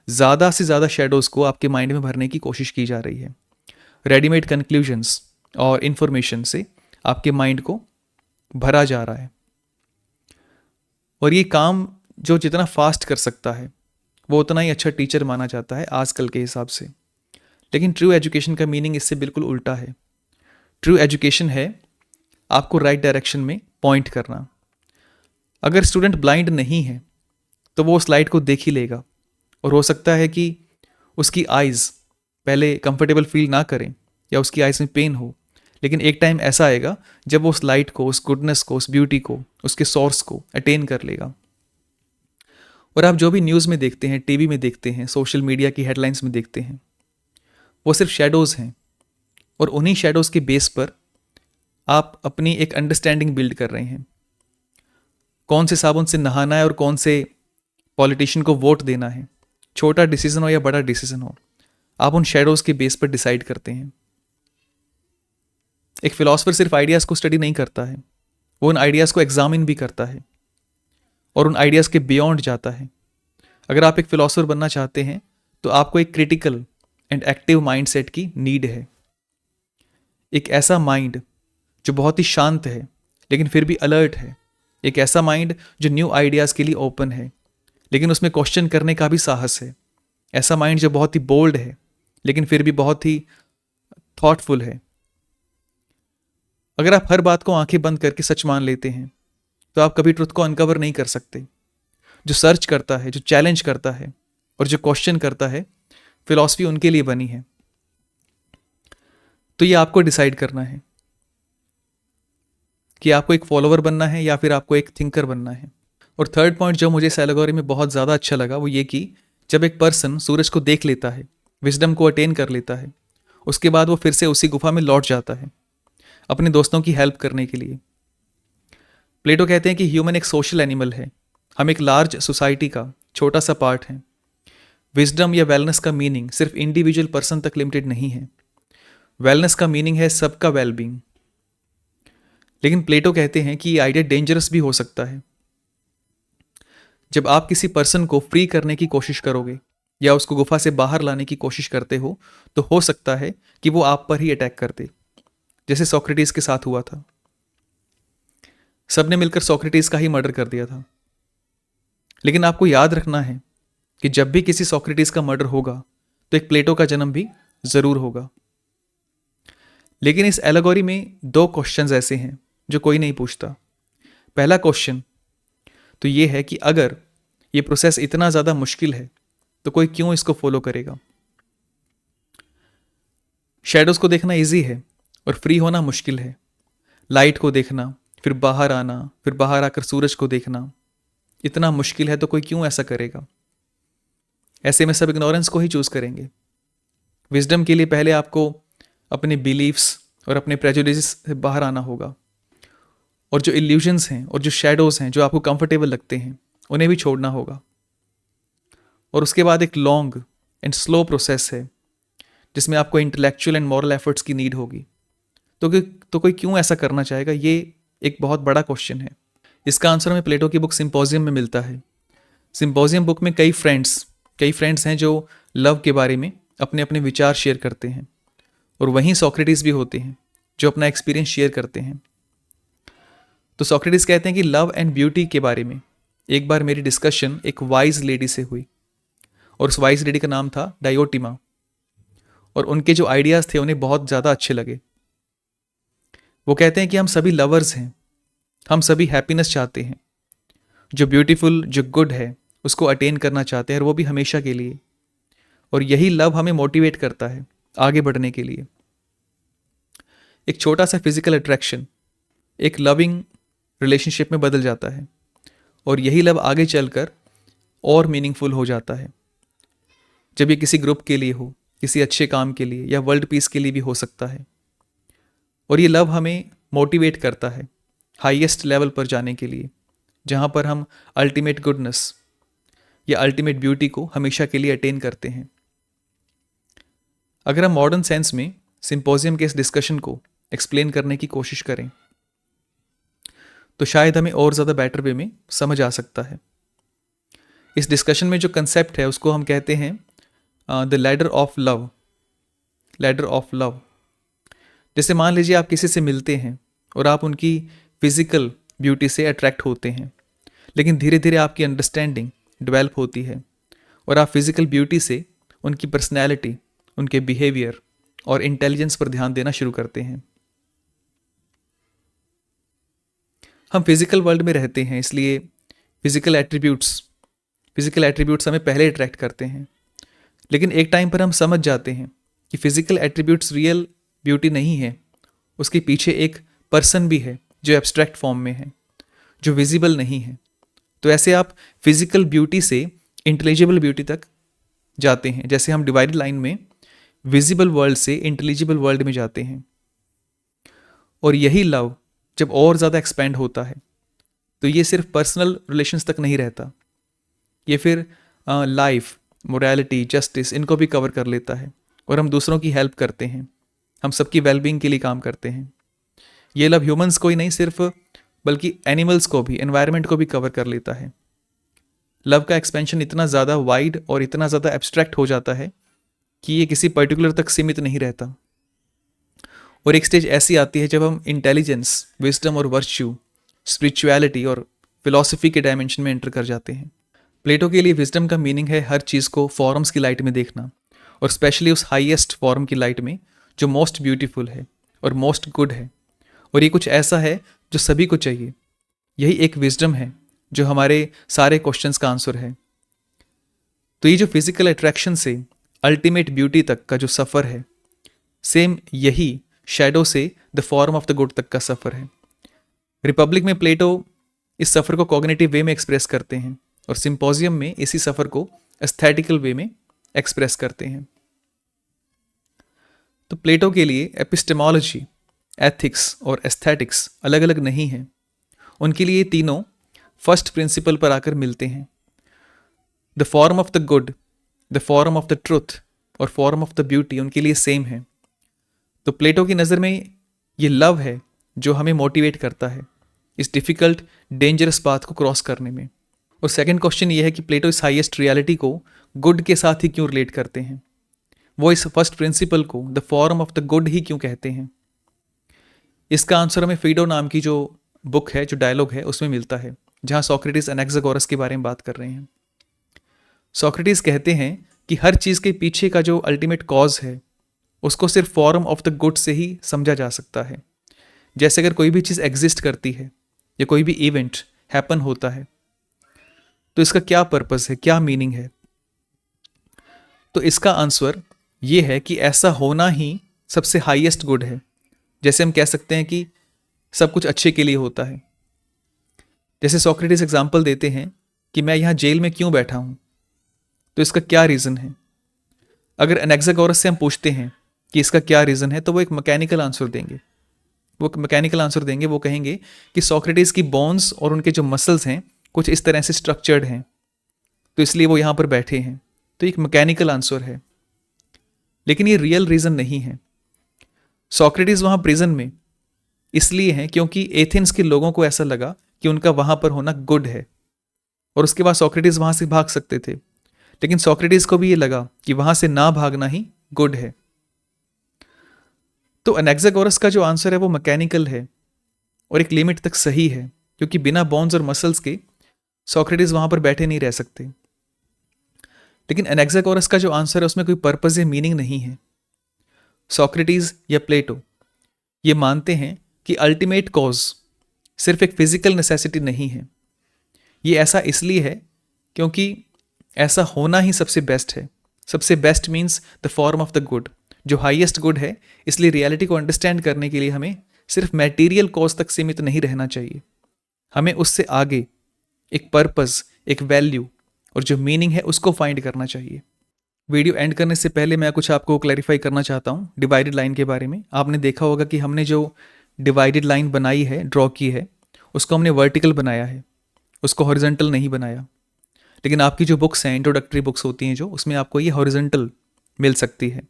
ज़्यादा से ज़्यादा शेडोज़ को आपके माइंड में भरने की कोशिश की जा रही है। रेडीमेड कंक्लूजन्स और इन्फॉर्मेशन से आपके माइंड को भरा जा रहा है। और ये काम जो जितना फास्ट कर सकता है वो उतना ही अच्छा टीचर माना जाता है आजकल के हिसाब से। लेकिन ट्रू एजुकेशन का मीनिंग इससे बिल्कुल उल्टा है। ट्रू एजुकेशन है आपको राइट डायरेक्शन में पॉइंट करना। अगर स्टूडेंट ब्लाइंड नहीं है तो वो स्लाइड को देख ही लेगा, और हो सकता है कि उसकी आइज़ पहले कंफर्टेबल फील ना करें या उसकी आइज़ में पेन हो, लेकिन एक टाइम ऐसा आएगा जब वो उस लाइट को, उस गुडनेस को, उस ब्यूटी को, उसके सोर्स को अटेन कर लेगा। और आप जो भी न्यूज़ में देखते हैं, टीवी में देखते हैं, सोशल मीडिया की हेडलाइंस में देखते हैं, वो सिर्फ शेडोज़ हैं, और उन्हीं शेडोज़ के बेस पर आप अपनी एक अंडरस्टैंडिंग बिल्ड कर रहे हैं। कौन से साबुन से नहाना है और कौन से पॉलिटिशियन को वोट देना है, छोटा डिसीजन हो या बड़ा डिसीजन हो, आप उन शेडोज़ के बेस पर डिसाइड करते हैं। एक फिलॉसफर सिर्फ आइडियाज़ को स्टडी नहीं करता है, वो उन आइडियाज़ को एग्जामिन भी करता है और उन आइडियाज़ के बियॉन्ड जाता है। अगर आप एक फिलॉसफर बनना चाहते हैं तो आपको एक क्रिटिकल एंड एक्टिव माइंडसेट की नीड है। एक ऐसा माइंड जो बहुत ही शांत है लेकिन फिर भी अलर्ट है। एक ऐसा माइंड जो न्यू आइडियाज़ के लिए ओपन है लेकिन उसमें क्वेश्चन करने का भी साहस है। ऐसा माइंड जो बहुत ही बोल्ड है लेकिन फिर भी बहुत ही थॉटफुल है। अगर आप हर बात को आंखें बंद करके सच मान लेते हैं तो आप कभी ट्रुथ को अनकवर नहीं कर सकते। जो सर्च करता है, जो चैलेंज करता है और जो क्वेश्चन करता है, फिलॉसफी उनके लिए बनी है। तो ये आपको डिसाइड करना है कि आपको एक फॉलोअर बनना है या फिर आपको एक थिंकर बनना है। और थर्ड पॉइंट जो मुझे इस एलेगोरी में बहुत ज़्यादा अच्छा लगा वो ये कि जब एक पर्सन सूरज को देख लेता है, विजडम को अटेन कर लेता है, उसके बाद वो फिर से उसी गुफा में लौट जाता है अपने दोस्तों की हेल्प करने के लिए। प्लेटो कहते हैं कि ह्यूमन एक सोशल एनिमल है, हम एक लार्ज सोसाइटी का छोटा सा पार्ट हैं। विजडम या वेलनेस का मीनिंग सिर्फ इंडिविजुअल पर्सन तक लिमिटेड नहीं है। वेलनेस का मीनिंग है सबका वेलबींग। लेकिन प्लेटो कहते हैं कि ये आइडिया डेंजरस भी हो सकता है। जब आप किसी पर्सन को फ्री करने की कोशिश करोगे या उसको गुफा से बाहर लाने की कोशिश करते हो तो सकता है कि वो आप पर ही अटैक कर दे, जैसे सोक्रेटिस के साथ हुआ था। सबने मिलकर सोक्रेटिस का ही मर्डर कर दिया था। लेकिन आपको याद रखना है कि जब भी किसी सोक्रेटिस का मर्डर होगा तो एक प्लेटो का जन्म भी जरूर होगा। लेकिन इस एलेगोरी में दो क्वेश्चंस ऐसे हैं जो कोई नहीं पूछता। पहला क्वेश्चन तो ये है कि अगर ये प्रोसेस इतना ज़्यादा मुश्किल है तो कोई क्यों इसको फॉलो करेगा। शैडोज को देखना इजी है और फ्री होना मुश्किल है। लाइट को देखना, फिर बाहर आना, फिर बाहर आकर सूरज को देखना इतना मुश्किल है तो कोई क्यों ऐसा करेगा। ऐसे में सब इग्नोरेंस को ही चूज करेंगे। विजडम के लिए पहले आपको अपने बिलीव्स और अपने प्रेजुडिस से बाहर आना होगा, और जो इल्यूजन्स हैं और जो शैडोज हैं जो आपको कंफर्टेबल लगते हैं उन्हें भी छोड़ना होगा। और उसके बाद एक लॉन्ग एंड स्लो प्रोसेस है जिसमें आपको इंटेलेक्चुअल एंड मॉरल एफर्ट्स की नीड होगी। तो कोई क्यों ऐसा करना चाहेगा, ये एक बहुत बड़ा क्वेश्चन है। इसका आंसर हमें प्लेटो की बुक सिम्पोजियम में मिलता है। सिम्पोजियम बुक में कई फ्रेंड्स हैं जो लव के बारे में अपने अपने विचार शेयर करते हैं, और वहीं सोक्रेटिस भी होते हैं जो अपना एक्सपीरियंस शेयर करते हैं। तो सोक्रेटिस कहते हैं कि लव एंड ब्यूटी के बारे में एक बार मेरी डिस्कशन एक वाइज लेडी से हुई, और उस वाइज लेडी का नाम था डायोटिमा, और उनके जो आइडियाज़ थे उन्हें बहुत ज़्यादा अच्छे लगे। वो कहते हैं कि हम सभी लवर्स हैं, हम सभी हैप्पीनेस चाहते हैं, जो ब्यूटीफुल, जो गुड है उसको अटेन करना चाहते हैं, और वो भी हमेशा के लिए। और यही लव हमें मोटिवेट करता है आगे बढ़ने के लिए। एक छोटा सा फिजिकल अट्रैक्शन एक लविंग रिलेशनशिप में बदल जाता है, और यही लव आगे चलकर और मीनिंगफुल हो जाता है जब ये किसी ग्रुप के लिए हो, किसी अच्छे काम के लिए, या वर्ल्ड पीस के लिए भी हो सकता है। और ये लव हमें मोटिवेट करता है हाईएस्ट लेवल पर जाने के लिए, जहाँ पर हम अल्टीमेट गुडनेस या अल्टीमेट ब्यूटी को हमेशा के लिए अटेन करते हैं। अगर हम मॉडर्न सेंस में सिंपोजियम के इस डिस्कशन को एक्सप्लेन करने की कोशिश करें तो शायद हमें और ज़्यादा बेटर वे में समझ आ सकता है। इस डिस्कशन में जो कंसेप्ट है उसको हम कहते हैं the ladder of love. Ladder of love जैसे मान लीजिए आप किसी से मिलते हैं और आप उनकी फिजिकल ब्यूटी से अट्रैक्ट होते हैं, लेकिन धीरे धीरे आपकी अंडरस्टैंडिंग डेवलप होती है और आप फिजिकल ब्यूटी से उनकी पर्सनैलिटी, उनके बिहेवियर और इंटेलिजेंस पर ध्यान देना शुरू करते हैं। हम फिजिकल वर्ल्ड में रहते हैं, इसलिए फिजिकल एट्रीब्यूट्स हमें पहले अट्रैक्ट करते हैं, लेकिन एक टाइम पर हम समझ जाते हैं कि फिजिकल एट्रीब्यूट्स रियल ब्यूटी नहीं है, उसके पीछे एक पर्सन भी है जो एब्स्ट्रैक्ट फॉर्म में है, जो विजिबल नहीं है। तो ऐसे आप फिजिकल ब्यूटी से इंटेलिजिबल ब्यूटी तक जाते हैं, जैसे हम डिवाइडेड लाइन में विजिबल वर्ल्ड से इंटेलिजिबल वर्ल्ड में जाते हैं। और यही लव जब और ज़्यादा एक्सपेंड होता है तो ये सिर्फ पर्सनल रिलेशंस तक नहीं रहता, ये फिर लाइफ, मोरालिटी, जस्टिस, इनको भी कवर कर लेता है और हम दूसरों की हेल्प करते हैं, हम सबकी वेलबींग के लिए काम करते हैं। ये लव ह्यूमंस को ही नहीं सिर्फ बल्कि एनिमल्स को भी, एनवायरनमेंट को भी कवर कर लेता है। लव का एक्सपेंशन इतना ज़्यादा वाइड और इतना ज़्यादा एब्स्ट्रैक्ट हो जाता है कि ये किसी पर्टिकुलर तक सीमित नहीं रहता। और एक स्टेज ऐसी आती है जब हम इंटेलिजेंस, विजडम और वर्च्यू, स्पिरिचुअलिटी और फिलॉसफी के डायमेंशन में एंटर कर जाते हैं। प्लेटो के लिए विजडम का मीनिंग है हर चीज़ को फॉर्म्स की लाइट में देखना, और स्पेशली उस हाईएस्ट फॉर्म की लाइट में जो मोस्ट ब्यूटीफुल है और मोस्ट गुड है, और ये कुछ ऐसा है जो सभी को चाहिए। यही एक विजडम है जो हमारे सारे क्वेश्चंस का आंसर है। तो ये जो फिजिकल अट्रैक्शन से अल्टीमेट ब्यूटी तक का जो सफ़र है, सेम यही शैडो से the form of the good तक का सफ़र है। रिपब्लिक में प्लेटो इस सफ़र को कॉग्निटिव वे में एक्सप्रेस करते हैं और सिंपोजियम में इसी सफ़र को एस्थेटिकल वे में एक्सप्रेस करते हैं। तो प्लेटो के लिए एपिस्टेमोलॉजी, एथिक्स और एस्थेटिक्स अलग अलग नहीं हैं। उनके लिए तीनों फर्स्ट प्रिंसिपल पर आकर मिलते हैं। The form of the good, the form of the truth और फॉर्म ऑफ द ब्यूटी उनके लिए सेम है। तो प्लेटो की नज़र में ये लव है जो हमें मोटिवेट करता है इस डिफ़िकल्ट, डेंजरस पाथ को क्रॉस करने में। और सेकंड क्वेश्चन ये है कि प्लेटो इस हाईएस्ट रियलिटी को गुड के साथ ही क्यों रिलेट करते हैं, वो इस फर्स्ट प्रिंसिपल को the form of the good ही क्यों कहते हैं। इसका आंसर हमें फीडो नाम की जो बुक है, जो डायलॉग है, उसमें मिलता है, जहाँ सोक्रेटिस एनेक्सागोरस के बारे में बात कर रहे हैं। सोक्रेटिस कहते हैं कि हर चीज़ के पीछे का जो अल्टीमेट कॉज है उसको सिर्फ फॉर्म ऑफ द गुड से ही समझा जा सकता है। जैसे अगर कोई भी चीज़ एग्जिस्ट करती है या कोई भी इवेंट हैपन होता है तो इसका क्या पर्पस है, क्या मीनिंग है। तो इसका आंसर ये है कि ऐसा होना ही सबसे हाईएस्ट गुड है। जैसे हम कह सकते हैं कि सब कुछ अच्छे के लिए होता है। जैसे सोक्रेटिस एग्जाम्पल देते हैं कि मैं यहाँ जेल में क्यों बैठा हूँ, तो इसका क्या रीज़न है। अगर एनेक्सागोरस से हम पूछते हैं कि इसका क्या रीज़न है, तो वो एक मैकेनिकल आंसर देंगे। वो कहेंगे कि सोक्रेटिस की बोन्स और उनके जो मसल्स हैं कुछ इस तरह से स्ट्रक्चर्ड हैं, तो इसलिए वो यहाँ पर बैठे हैं। तो एक मैकेनिकल आंसर है, लेकिन ये रियल रीज़न नहीं है। सोक्रेटिस वहाँ प्रिजन में इसलिए हैं क्योंकि एथेंस के लोगों को ऐसा लगा कि उनका वहाँ पर होना गुड है, और उसके बाद सोक्रेटिस वहाँ से भाग सकते थे, लेकिन सोक्रेटिस को भी ये लगा कि वहाँ से ना भागना ही गुड है। तो एनेक्सागोरस का जो आंसर है वो मैकेनिकल है और एक लिमिट तक सही है, क्योंकि बिना बोन्स और मसल्स के सोक्रेटिस वहाँ पर बैठे नहीं रह सकते। लेकिन एनेक्सागोरस का जो आंसर है उसमें कोई पर्पस या मीनिंग नहीं है। सोक्रेटिस या प्लेटो ये मानते हैं कि अल्टीमेट कॉज सिर्फ एक फिजिकल नेसेसिटी नहीं है। ये ऐसा इसलिए है क्योंकि ऐसा होना ही सबसे बेस्ट है। सबसे best means the form of the good, जो हाईएस्ट गुड है। इसलिए रियलिटी को अंडरस्टैंड करने के लिए हमें सिर्फ मैटीरियल कॉज तक सीमित नहीं रहना चाहिए, हमें उससे आगे एक पर्पस, एक वैल्यू और जो मीनिंग है उसको फाइंड करना चाहिए। वीडियो एंड करने से पहले मैं कुछ आपको क्लैरिफाई करना चाहता हूँ डिवाइडेड लाइन के बारे में। आपने देखा होगा कि हमने जो डिवाइडेड लाइन बनाई है, ड्रॉ की है, उसको हमने वर्टिकल बनाया है, उसको हॉरिजॉन्टल नहीं बनाया। लेकिन आपकी जो बुक्स हैं, इंट्रोडक्टरी बुक्स होती हैं जो, उसमें आपको ये हॉरिजॉन्टल मिल सकती है।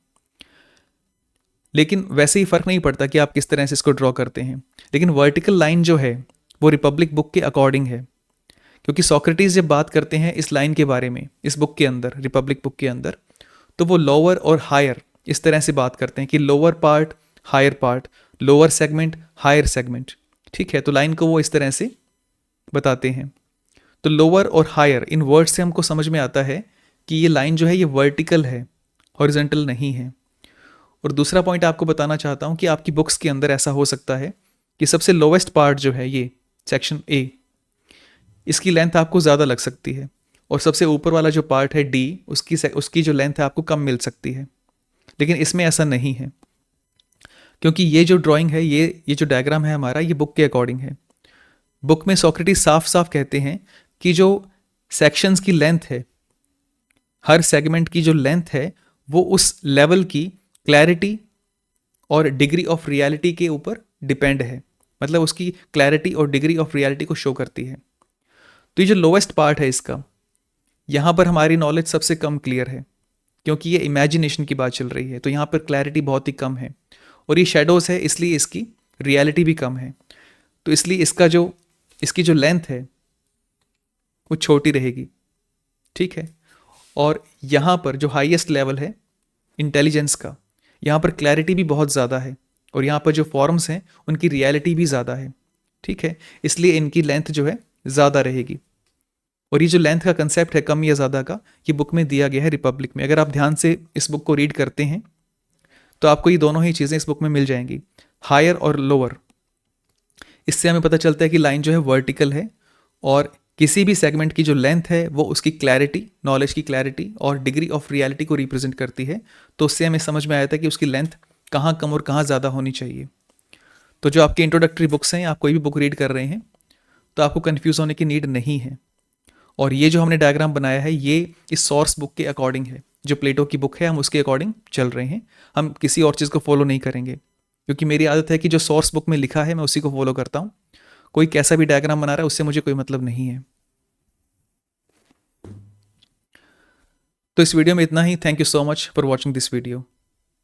लेकिन वैसे ही फ़र्क नहीं पड़ता कि आप किस तरह से इसको ड्रॉ करते हैं। लेकिन वर्टिकल लाइन जो है वो रिपब्लिक बुक के अकॉर्डिंग है, क्योंकि सोक्रेटिस जब बात करते हैं इस लाइन के बारे में, इस बुक के अंदर, रिपब्लिक बुक के अंदर, तो वो लोअर और हायर इस तरह से बात करते हैं कि lower part higher part, lower segment, higher segment. ठीक है, तो लाइन को वो इस तरह से बताते हैं। तो लोअर और हायर इन वर्ड से हमको समझ में आता है कि ये लाइन जो है ये वर्टिकल है, हॉरिजॉन्टल नहीं है। और दूसरा पॉइंट आपको बताना चाहता हूँ कि आपकी बुक्स के अंदर ऐसा हो सकता है कि सबसे लोवेस्ट पार्ट जो है ये सेक्शन ए, इसकी लेंथ आपको ज़्यादा लग सकती है, और सबसे ऊपर वाला जो पार्ट है डी, उसकी जो लेंथ है आपको कम मिल सकती है। लेकिन इसमें ऐसा नहीं है, क्योंकि ये जो ड्राइंग है, ये जो डायग्राम है हमारा, ये बुक के अकॉर्डिंग है। बुक में सोक्रेटिस साफ साफ कहते हैं कि जो सेक्शंस की लेंथ है, हर सेगमेंट की जो लेंथ है, वो उस लेवल की क्लैरिटी और डिग्री ऑफ रियलिटी के ऊपर डिपेंड है। मतलब उसकी क्लैरिटी और डिग्री ऑफ रियलिटी को शो करती है। तो ये जो लोवेस्ट पार्ट है इसका, यहाँ पर हमारी नॉलेज सबसे कम क्लियर है, क्योंकि ये इमेजिनेशन की बात चल रही है, तो यहाँ पर क्लैरिटी बहुत ही कम है। और ये शेडोज़ है, इसलिए इसकी रियलिटी भी कम है। तो इसलिए इसकी जो लेंथ है वो छोटी रहेगी। ठीक है, और यहाँ पर जो हाईएस्ट लेवल है इंटेलिजेंस का, यहाँ पर क्लैरिटी भी बहुत ज़्यादा है, और यहाँ पर जो फॉर्म्स हैं उनकी रियलिटी भी ज़्यादा है। ठीक है, इसलिए इनकी लेंथ जो है ज़्यादा रहेगी। और ये जो लेंथ का कंसेप्ट है कम या ज़्यादा का, ये बुक में दिया गया है रिपब्लिक में। अगर आप ध्यान से इस बुक को रीड करते हैं तो आपको ये दोनों ही चीज़ें इस बुक में मिल जाएंगी, हायर और लोअर। इससे हमें पता चलता है कि लाइन जो है वर्टिकल है, और किसी भी सेगमेंट की जो लेंथ है वो उसकी क्लैरिटी, नॉलेज की क्लैरिटी और डिग्री ऑफ रियलिटी को रिप्रेजेंट करती है। तो उससे हमें समझ में आया था कि उसकी लेंथ कहाँ कम और कहाँ ज़्यादा होनी चाहिए। तो जो आपकी इंट्रोडक्टरी बुक्स हैं, आप कोई भी बुक रीड कर रहे हैं तो आपको कन्फ्यूज़ होने की नीड नहीं है। और ये जो हमने डायग्राम बनाया है, ये इस सोर्स बुक के अकॉर्डिंग है। जो प्लेटो की बुक है हम उसके अकॉर्डिंग चल रहे हैं, हम किसी और चीज़ को फॉलो नहीं करेंगे, क्योंकि मेरी आदत है कि जो सोर्स बुक में लिखा है मैं उसी को फॉलो करता हूँ। कोई कैसा भी डायग्राम बना रहा है उससे मुझे कोई मतलब नहीं है। तो इस वीडियो में इतना ही। Thank you so much for watching this video.